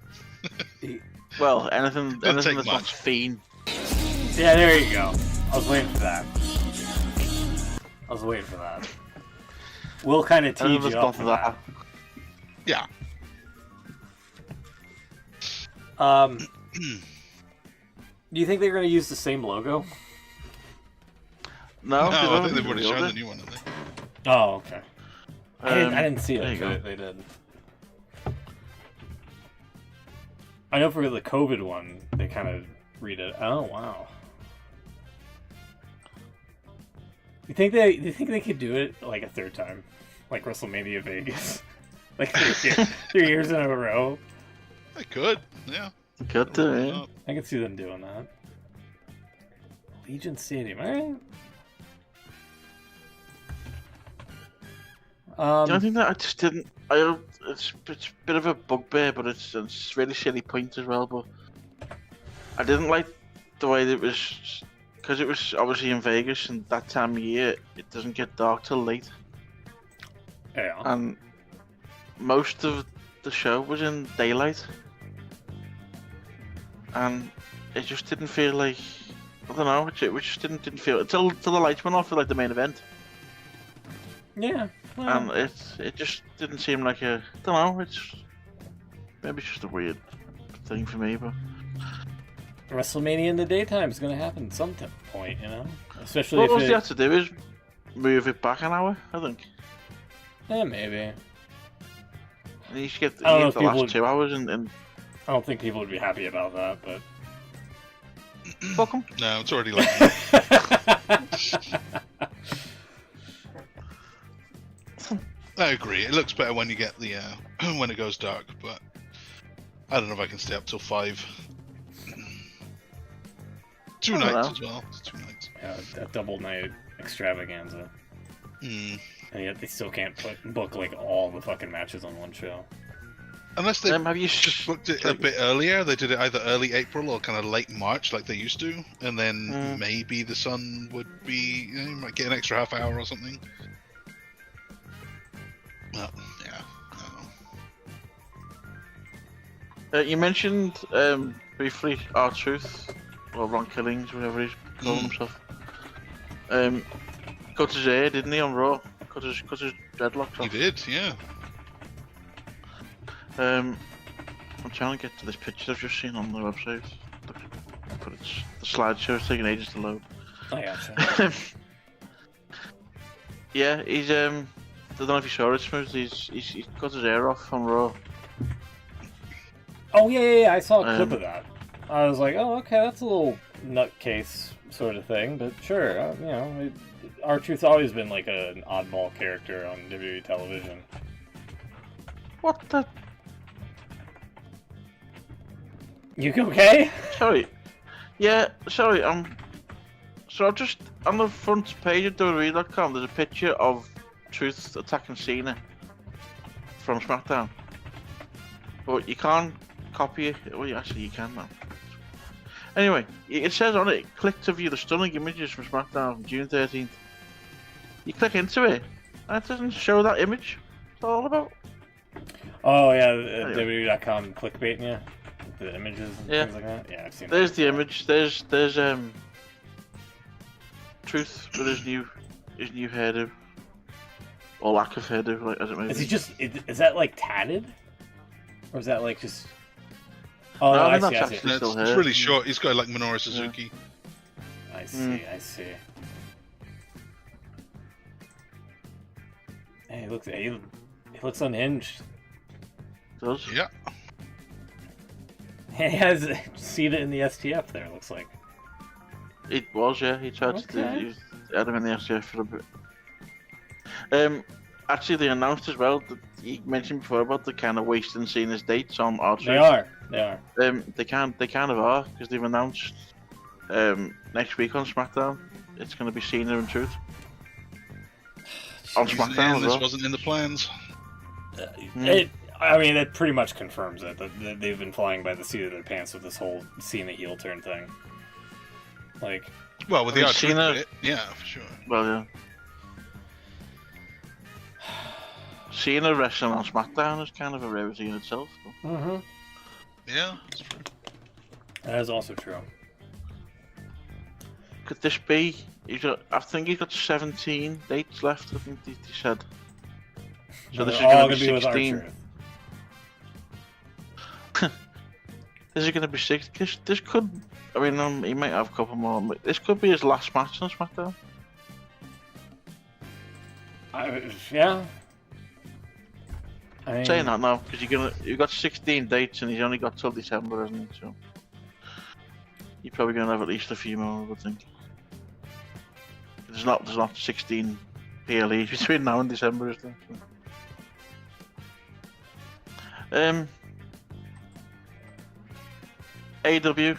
Well, anything Doesn't take that's not much. Fiend. Yeah, there you go. I was waiting for that. We'll kind of tease Anything you that's up not for that. Yeah. that. Do you think they're going to use the same logo? No, No, I think haven't they've already revealed shown it. the new one, haven't they? Oh, okay. I didn't see there it. you go. They did. I know for the COVID one, they kind of read it. Oh, wow. You think they could do it like a third time, like WrestleMania Vegas, like 3 years in a row? They could, yeah. Good to Why yeah. not? I can see them doing that. Legion Stadium, alright. The only thing that I just didn't, it's a bit of a bugbear, but it's a really silly point as well. But I didn't like the way that it was, because it was obviously in Vegas, and that time of year it doesn't get dark till late, Yeah. and most of the show was in daylight, and it just didn't feel like I don't know. It just didn't feel until the lights went off for like the main event, Yeah. Well, and it just didn't seem like a. I don't know. Maybe it's just a weird thing for me, but WrestleMania in the daytime is going to happen at some point, you know? Especially what if they have to do is move it back an hour. I think. Yeah, maybe. And you should get, I don't know the if people last 2 hours and I don't think people would be happy about that, but... fuck 'em. No, it's already late. I agree. It looks better when you get the when it goes dark, but I don't know if I can stay up till 5. Two I don't nights know. as well. It's 2 nights. Yeah, a double night extravaganza. Hmm. And yet they still can't book like all the fucking matches on one show. Unless they Have you just booked it a bit earlier. They did it either early April or kind of late March, like they used to, and then maybe the sun would be. You might get an extra half hour or something. Well, yeah. I don't know. You mentioned briefly R-Truth, or Ron Killings, whatever he's calling himself. Cut his hair, didn't he, on Raw? Cut his dreadlocks He off. did, yeah. I'm trying to get to this picture I've just seen on the website. But it's the slideshow is taking ages to load. I gotcha. Yeah, he's I don't know if you saw it, Smooth. He's cut his hair off on Raw. Oh, yeah, I saw a clip Um, of that. I was like, oh, okay, that's a little nutcase sort of thing, but sure, you know, R-Truth's always been like an oddball character on WWE television. What the? You okay? Sorry. Yeah, sorry. So I've just on the front page of WWE.com. There's a picture of Truth attacking Cena from SmackDown, but you can't copy it. Well, actually, you can now. Anyway, it says on it, click to view the stunning images from SmackDown from June 13th. You click into it, and it doesn't show that image. What's it all about? Oh, yeah, Anyway. WWE.com clickbaiting you. The images and Yeah. things like that. Yeah, I've seen There's that. the image. There's Truth with his new hairdo, or lack of hairdo, like as it may be. Is he just? Is that like tatted, or is that like just? Oh, No, no, I I think see. I that's see. actually- No, still it's here. really short. He's got like Minoru Suzuki. I see. I see. Hey, he looks unhinged. Does. Yeah. He has Cena in the STF there. Looks like. It was, yeah. He tried to do. Okay. He had him in the SCF for a bit. Actually, they announced as well that you mentioned before about the kind of wasting Cena's dates on R-Truth. They are. They are. They kind of are because they've announced next week on SmackDown it's going to be Cena and Truth on SmackDown as this well. wasn't in the plans. I mean, it pretty much confirms it. That they've been flying by the seat of their pants with this whole Cena heel turn thing. Like, Well, with the Have you R-Truth seen bit, yeah, for sure. Well, yeah. Cena wrestling on SmackDown is kind of a rarity in itself. But... Yeah, that's true. that is also true. Could this be? I think he's got 17 dates left. I think he said. So this is They're all going to be with 16. R-Truth. This is going to be 6. This could. I mean, he might have a couple more. But this could be his last match on SmackDown. Yeah. I mean, Saying that now because you've got 16 dates and he's only got till December, hasn't he? So you're probably going to have at least a few more, I would think. There's not 16 PLEs between now and December, is there? AEW,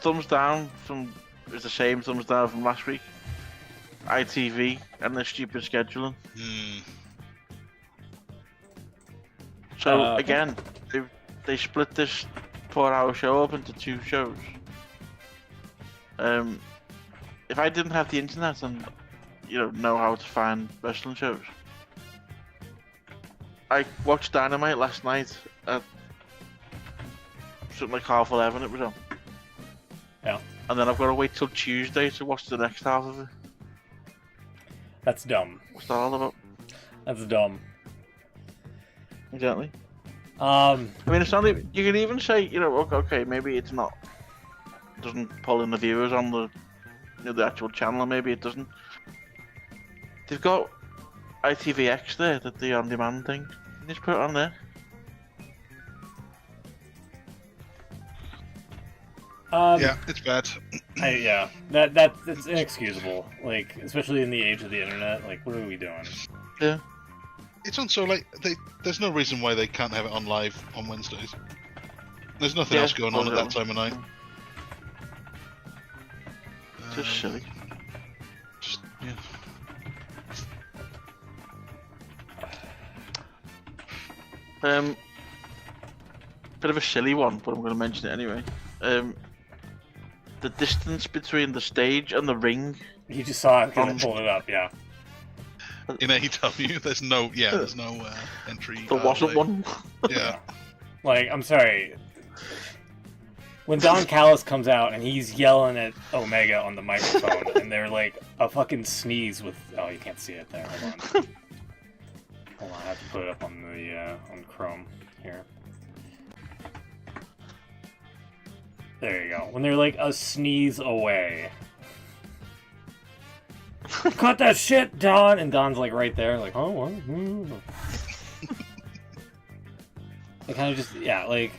thumbs down from it's the same thumbs down from last week. ITV and their stupid scheduling. So Okay. again, they split this 4-hour show up into 2 shows. If I didn't have the internet and know how to find wrestling shows, I watched Dynamite last night at something like 11:30. It was on. Yeah. and then I've got to wait till Tuesday to watch the next half of it. That's dumb. What's that all about? That's dumb. Exactly. I mean, it's not even, you can even say, you know, okay, maybe it's not, doesn't pull in the viewers on the, you know, the actual channel, or maybe it doesn't. They've got ITVX there, that the on-demand thing. Just put it on there. Yeah, it's bad. Yeah, that's inexcusable. Like, especially in the age of the internet. Like, what are we doing? Yeah. It's on so late. There's no reason why they can't have it on live on Wednesdays. There's nothing else going on at that time of night. Just silly. Just, yeah. Bit of a silly one, but I'm going to mention it anyway. The distance between the stage and the ring. You just saw it because I pulled it up, yeah. In AEW, there's no entry. There wasn't one. Yeah. Like, I'm sorry. When Don Callis comes out and he's yelling at Omega on the microphone, and they're like a fucking sneeze with. Oh, you can't see it there. Hold on. Hold on, I have to put it up on the on Chrome here. There you go. When they're like a sneeze away. Cut that shit, Don! And Don's like right there, like, oh, what? It kind of just, yeah, like,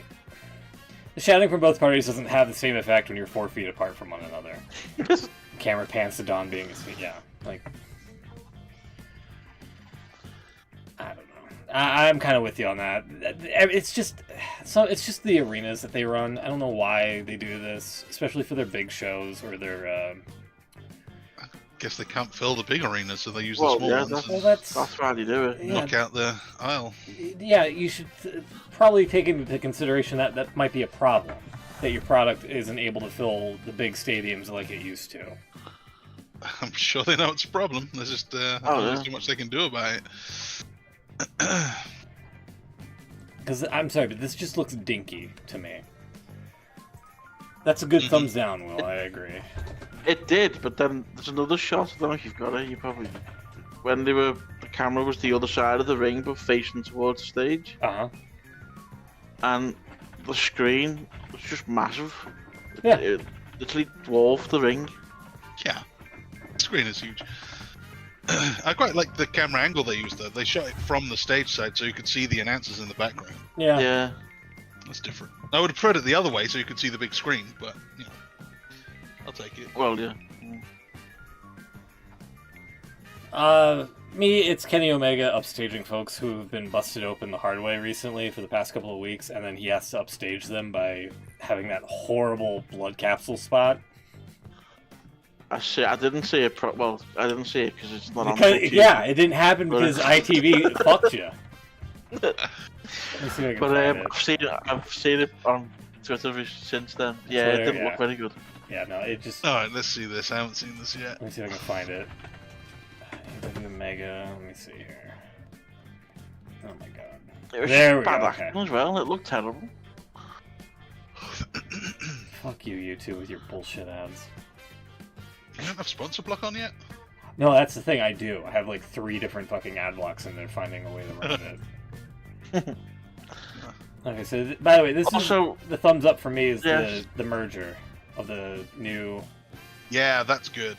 the shouting from both parties doesn't have the same effect when you're 4 feet apart from one another. Camera pans to Don being his feet, yeah, like, I don't know. I'm kind of with you on that. It's just the arenas that they run. I don't know why they do this, especially for their big shows or their. I guess they can't fill the big arenas, so they use the small ones. That's why they do it. Yeah. Knock out the aisle. Yeah, you should probably take into consideration that might be a problem. That your product isn't able to fill the big stadiums like it used to. I'm sure they know it's a problem. There's just there's too much they can do about it. Because I'm sorry, but this just looks dinky to me. That's a good thumbs down, Will. I agree. It did, but then there's another shot. I don't know if you've got it. You probably when the camera was the other side of the ring, but facing towards the stage. And the screen was just massive. Yeah. It literally dwarfed the ring. Yeah, the screen is huge. I quite like the camera angle they used though. They shot it from the stage side so you could see the announcers in the background. Yeah. Yeah. That's different. I would have preferred it the other way so you could see the big screen, but you know, I'll take it. Well, yeah. Me, it's Kenny Omega upstaging folks who've been busted open the hard way recently for the past couple of weeks, and then he has to upstage them by having that horrible blood capsule spot. I didn't see it. I didn't see it because it's not on. Yeah, it didn't happen because ITV fucked you. Let me see if I can find it. I've seen it on Twitter since then. Yeah, Twitter, it didn't look very good. Yeah, no, it just. All right, let's see this. I haven't seen this yet. Let me see if I can find it. Omega. Let me see here. Oh my god. It was There we bad go. acting Okay. as well. It looked terrible. Fuck you two, with your bullshit ads. You don't have sponsor block on yet? No, that's the thing. I do. I have like 3 different fucking ad blocks, and they're finding a way to run it. Okay, so by the way, this Also, is the thumbs up for me is yes. the merger of the new. Yeah, that's good.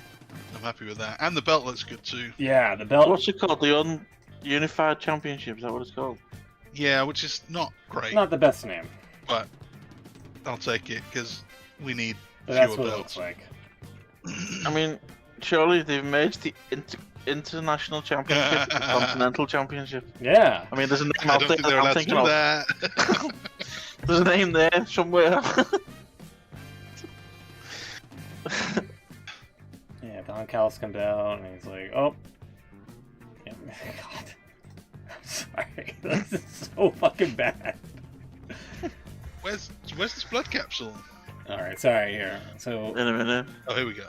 I'm happy with that. And the belt looks good too. Yeah, the belt. What's it called? The Unified Championship. Is that what it's called? Yeah, which is not great, Not the best name, but I'll take it because we need but fewer that's what it belts. looks like. I mean, surely they've merged the International Championship with the Continental Championship. Yeah. I mean, there's a name I out don't there think they're I'm allowed to thinking do of. that. There's a name there somewhere. Yeah, Don Callis comes out and he's like, "Oh, yeah, God, I'm sorry, this is so fucking bad." Where's this blood capsule? All right, sorry. Here, so In a minute. Oh, here we go.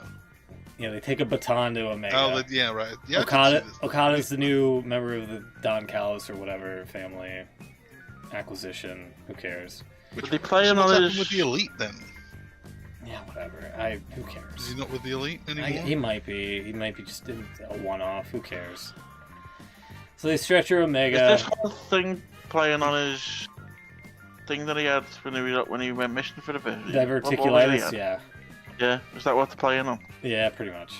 yeah, they take a baton to Omega. Oh, yeah, right. Yeah, I can see this. Okada's the new member of the Don Callis or whatever family acquisition. Who cares? Which, But they play so him what's on happened his- with the Elite then? Yeah, whatever. Who Is cares? he not with the Elite anymore? He might be. He might be just a one-off. Who cares? So they stretcher Omega. Is this whole thing playing on his thing that he had when he went missing for a bit? Diverticulitis, yeah. Yeah, is that what they're playing on? Yeah, pretty much.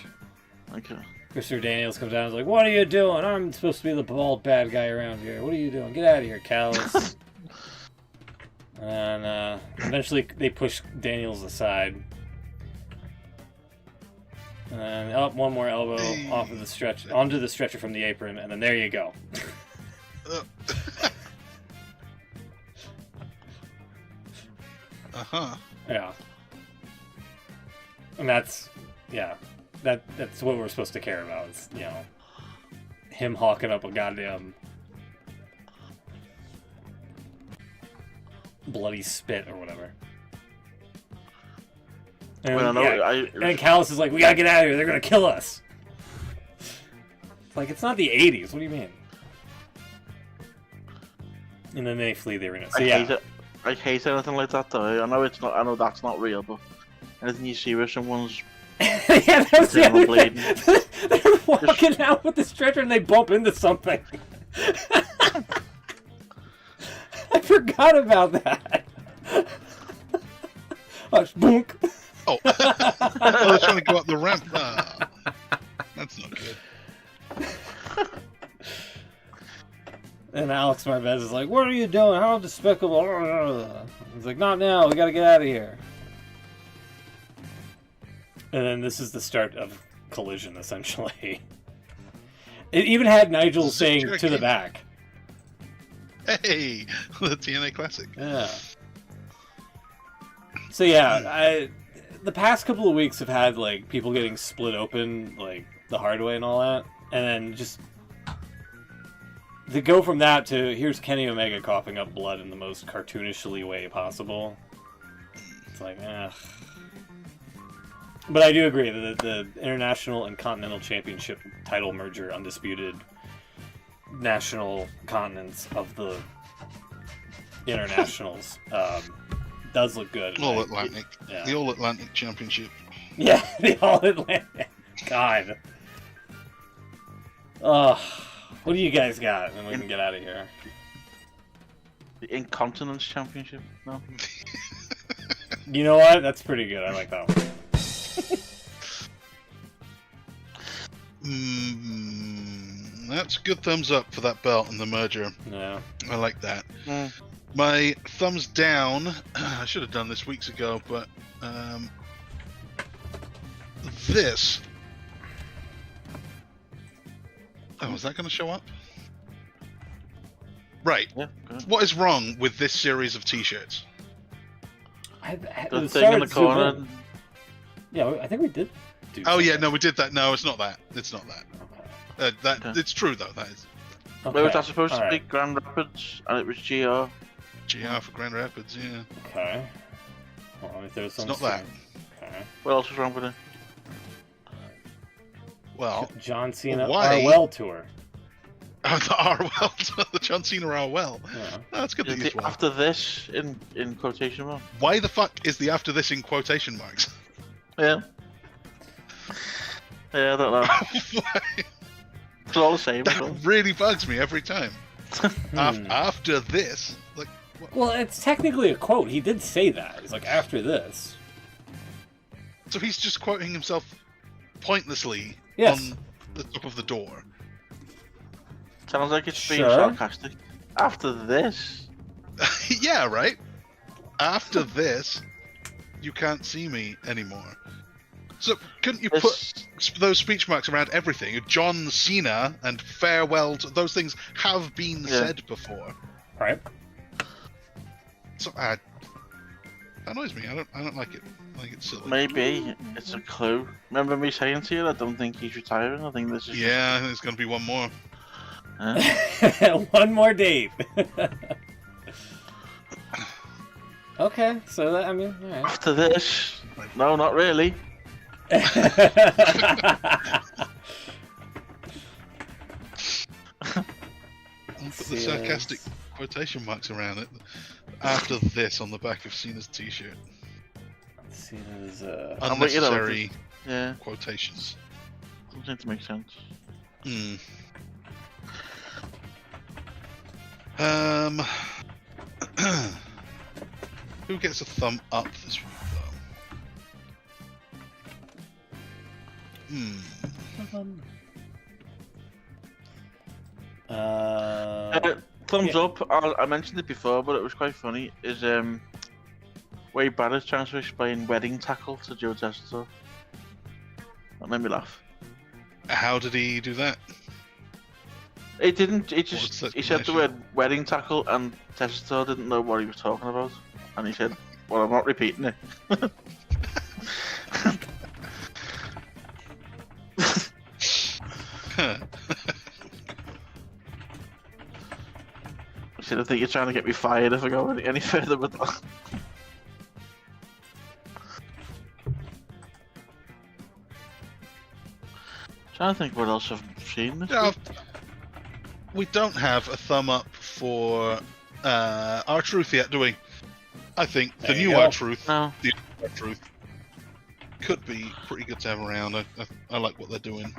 Okay. Christopher Daniels comes down and is like, "What are you doing? I'm supposed to be the bald bad guy around here. What are you doing? Get out of here, Callus." And eventually they push Daniels aside. And up one more elbow off of the stretch onto the stretcher from the apron, and then there you go. Uh-huh. Yeah. And that's what we're supposed to care about. Is, him hawking up a goddamn bloody spit or whatever. And, and Callus is like, "We gotta get out of here. They're gonna kill us." It's like, it's not the 80s. What do you mean? And then they flee the arena. So I hate anything like that though. I know that's not real, but anything you see where someone's yeah, that's the other thing. They're walking out with the stretcher and they bump into something. I forgot about that. Boonk. Oh, I was trying to go up the ramp. That's not good. And Alex Marvez is like, "What are you doing? How despicable." He's like, "Not now. We gotta get out of here." And then this is the start of Collision, essentially. It even had Nigel saying "to the back." Hey, the TNA Classic. Yeah. So yeah, the past couple of weeks have had like people getting split open like the hard way and all that, and then just to go from that to here's Kenny Omega coughing up blood in the most cartoonishly way possible. It's like, But I do agree that the International and Continental Championship title merger, undisputed national continents of the internationals, does look good. All Atlantic. Yeah. The All Atlantic Championship. Yeah, the All Atlantic. God. What do you guys got? And we can get out of here. The Incontinence Championship? No. You know what? That's pretty good. I like that one. That's a good thumbs up for that belt and the merger. Yeah. I like that. My thumbs down, I should have done this weeks ago, but this. Oh, is that going to show up? Right. Yeah, go ahead. What is wrong with this series of t-shirts? The thing in the corner. Yeah, I think we did. Oh yeah, no, we did that. No, it's not that. It's not that. Okay. It's true though. That is Okay. Where was that supposed to All be? right. Grand Rapids, and it was GR. GR for Grand Rapids. Yeah, Okay. Well, let me throw some. it's not that. Okay. What else was wrong with it? Well, John Cena why? ROL tour. the ROL, the John Cena ROL. Yeah. No, that's good. Is That the after this in quotation marks? Why the fuck is the after this in quotation marks? Yeah. Yeah, I don't know. Why? It's all the same. That really bugs me every time. After this, like, what? Well, it's technically a quote. He did say that. He's like, after this. So he's just quoting himself pointlessly Yes. on the top of the door. Sounds like it's being Sure. sarcastic. After this, Yeah, right? After this, you can't see me anymore. So couldn't you put those speech marks around everything? John Cena and farewell to those things have been said before. Right. So that annoys me. I don't like it. I think it's silly. maybe it's a clue. Remember me saying to you, I don't think he's retiring. I think this is. Yeah, I think there's going to be one more. One more date. Okay, so that, I mean, all right. After this, no, not really. I'll put the sarcastic quotation marks around it. After this on the back of Cena's t-shirt. Let's see it as Unnecessary Yeah, quotations. doesn't seem to make sense. Hmm. Who gets a thumb up this week, though? Thumbs up. I mentioned it before, but it was quite funny. Is Wade Barrett trying to explain wedding tackle to Joe Testator? That made me laugh. How did he do that? It didn't. It What's just the he said the explanation? word wedding tackle, and Testator didn't know what he was talking about, and he said, "Well, I'm not repeating it." He said, "I think you're trying to get me fired if I go any further with that." Trying to think what else I've seen this Yeah, week. we don't have a thumb up for R-Truth yet, do we? I think the There you new go. R-Truth, No. the R-Truth, could be pretty good to have around. I like what they're doing.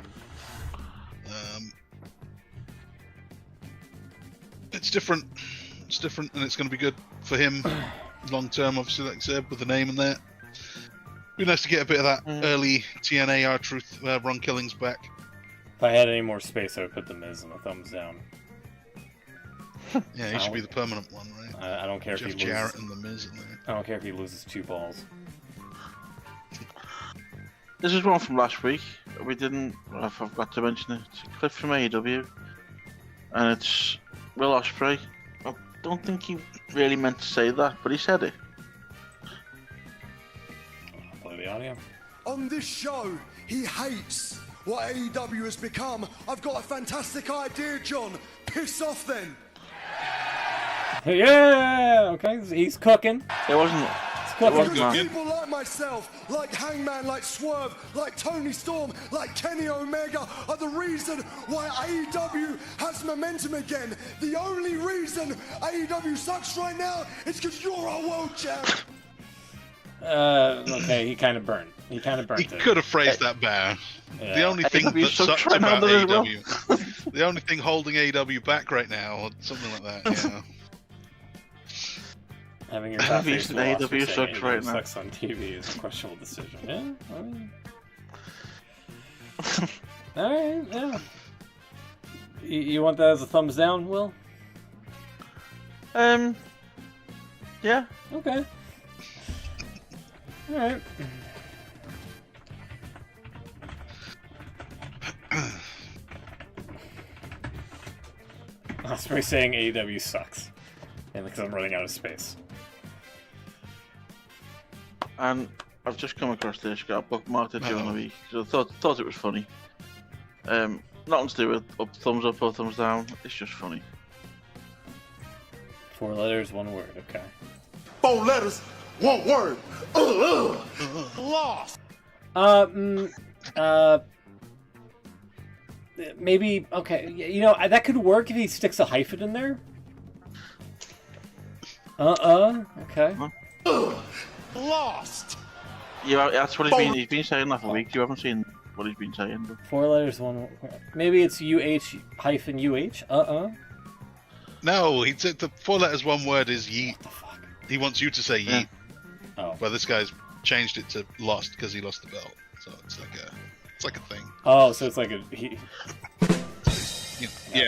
It's different. It's different, and it's going to be good for him long term. Obviously, like I said, with the name and that. Be nice to get a bit of that early TNA R-Truth Ron Killings back. If I had any more space, I would put the Miz in a thumbs down. Yeah, he should be the permanent one, right? I don't care if Jeff he loses. Jarrett and the Miz in there. I don't care if he loses 2 balls. This is one from last week. We didn't. I forgot to mention it. It's a clip from AEW, and it's Will Ospreay. I don't think he really meant to say that, but he said it. I'll play the audio. On this show, he hates what AEW has become. I've got a fantastic idea, John. Piss off then. Yeah. Okay, he's cooking. It wasn't. He's It cooking. wasn't Because that. people like myself, like Hangman, like Swerve, like Tony Storm, like Kenny Omega are the reason why AEW has momentum again. The only reason AEW sucks right now is because you're our world champ. Okay, he kind of burned. He kind of burnt He it. could have phrased that better. Yeah. The only thing AEW that sucks sucks right now, about does it, Will? AEW, the only thing holding AEW back right now, or something like that, yeah. Having your I top think face AEW lost for saying sucks right AEW now. sucks on TV is a questionable decision. Yeah, I mean... Alright, yeah. You want that as a thumbs down, Will? Yeah. Okay. Alright. Osprey saying AEW sucks. And because I'm running out of space. And I've just come across this. Got bookmarked it during the week because I thought it was funny. Nothing to do with thumbs up or thumbs down. It's just funny. 4 letters, 1 word. Okay. 4 letters, 1 word. Lost. Maybe, okay, you know, that could work if he sticks a hyphen in there. Okay. Lost. Yeah, that's what he's been saying that for weeks. You haven't seen what he's been saying. But... 4 letters, 1 word. Maybe it's UH hyphen UH. No, he said the 4 letters, 1 word is yeet. What the fuck? He wants you to say Yeah. yeet. Oh. But this guy's changed it to lost because he lost the belt. So it's like a thing. Oh, so it's like a... Yeah,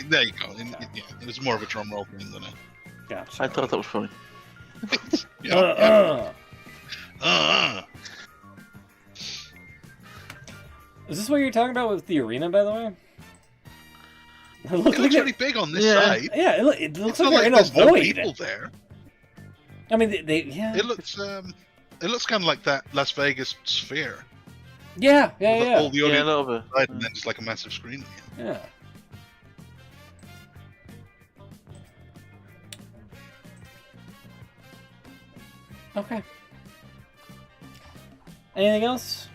there you go. Yeah, it was more of a drum roll thing than a. Gotcha. I thought that was funny. Yeah. Is this what you're talking about with the arena, by the way? It It looks looks like really big on this Yeah. side. yeah, it looks It's like not they're in like a there's no void. people there. I mean, yeah. It looks kind of like that Las Vegas sphere. Yeah. With all the Yeah, a audience little bit. inside and then just like a massive screen. Yeah. Okay. Anything else?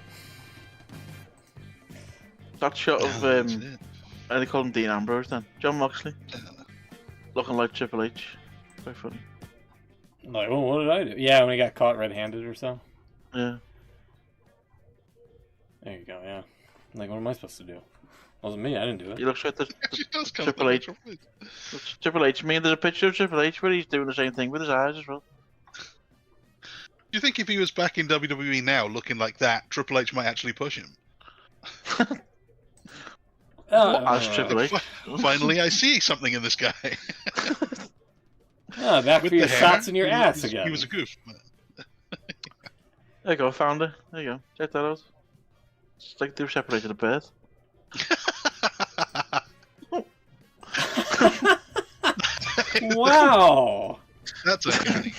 That shot of That's it. they call him Dean Ambrose then. John Moxley, looking like Triple H. Quite funny. Like, well, what did I do? Yeah, when he got caught red-handed or so. Yeah. There you go. Yeah. Like, what am I supposed to do? Wasn't me. I didn't do it. He looks like the She does come Triple from H. Triple H. I mean, there's a picture of Triple H where he's doing the same thing with his eyes as well. Do you think if he was back in WWE now looking like that, Triple H might actually push him? As Triple H. Finally, I see something in this guy. Back With for your the hair, shots in your ass he again. was a goof. There you go, found it. There you go. Check that out. It's like they were separated at birth. Wow. That's a guy.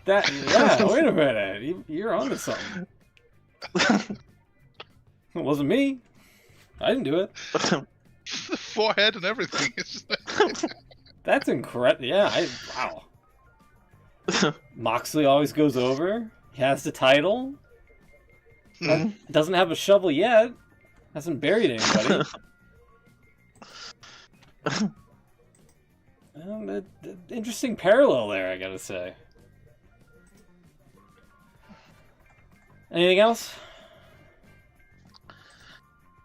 Wait a minute. You're onto something. It wasn't me. I didn't do it. Forehead and everything. That's incredible. Yeah, wow. Moxley always goes over. He has the title. Doesn't have a shovel yet. Hasn't buried anybody. Interesting parallel there, I gotta say. Anything else?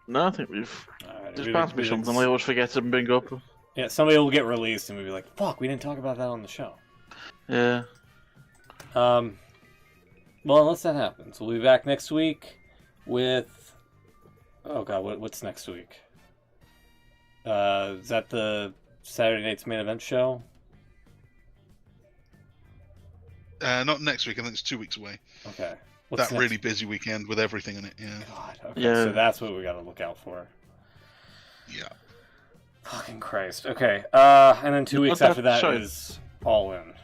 No, I think we've. Alright, There's bound to be something I always forget to bring up. Yeah, somebody will get released and we'll be like, fuck, we didn't talk about that on the show. Yeah. Well, unless that happens, we'll be back next week with. Oh god, what's next week? Is that the Saturday night's main event show? Not next week. I think it's 2 weeks away. Okay. That really busy weekend with everything in it. Yeah. God. Okay. Yeah. So that's what we got to look out for. Yeah. Fucking Christ. Okay. And then 2 weeks after that sorry. is All In.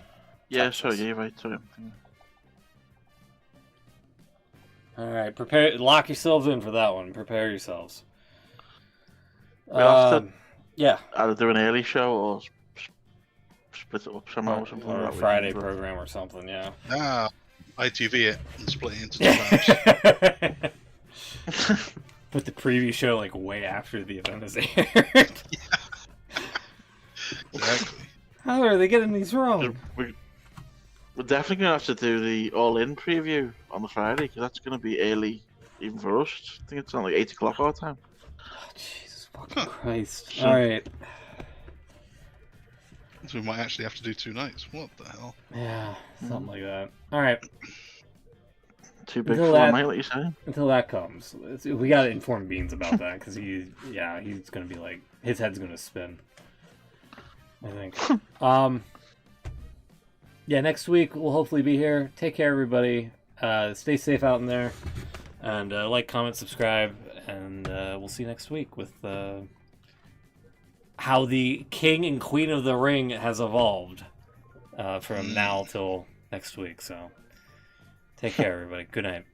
Yeah, Texas. sorry, yeah, you're right. Sorry. All right. Prepare. Lock yourselves in for that one. Prepare yourselves. We'll have to Yeah. either do an early show or split it up somehow or something. Or a like that. Friday program or something. Yeah. ITV it and split it into 2 halves. Put the preview show like way after the event is aired. Exactly. How are they getting these wrong? We're definitely going to have to do the all-in preview on the Friday, because that's going to be early, even for us. I think it's on like 8 o'clock our time. Oh, Jesus fucking Christ. Alright. So we might actually have to do 2 nights. What the hell? Yeah, something like that. Alright. Too big Until for that- one night, like you say. Until that comes. We gotta inform Beans about that, because he's gonna be like, his head's gonna spin. I think. Yeah, next week we'll hopefully be here. Take care, everybody. Stay safe out in there. And like, comment, subscribe. And we'll see you next week with how the King and Queen of the Ring has evolved from now till next week. So take care, everybody. Good night.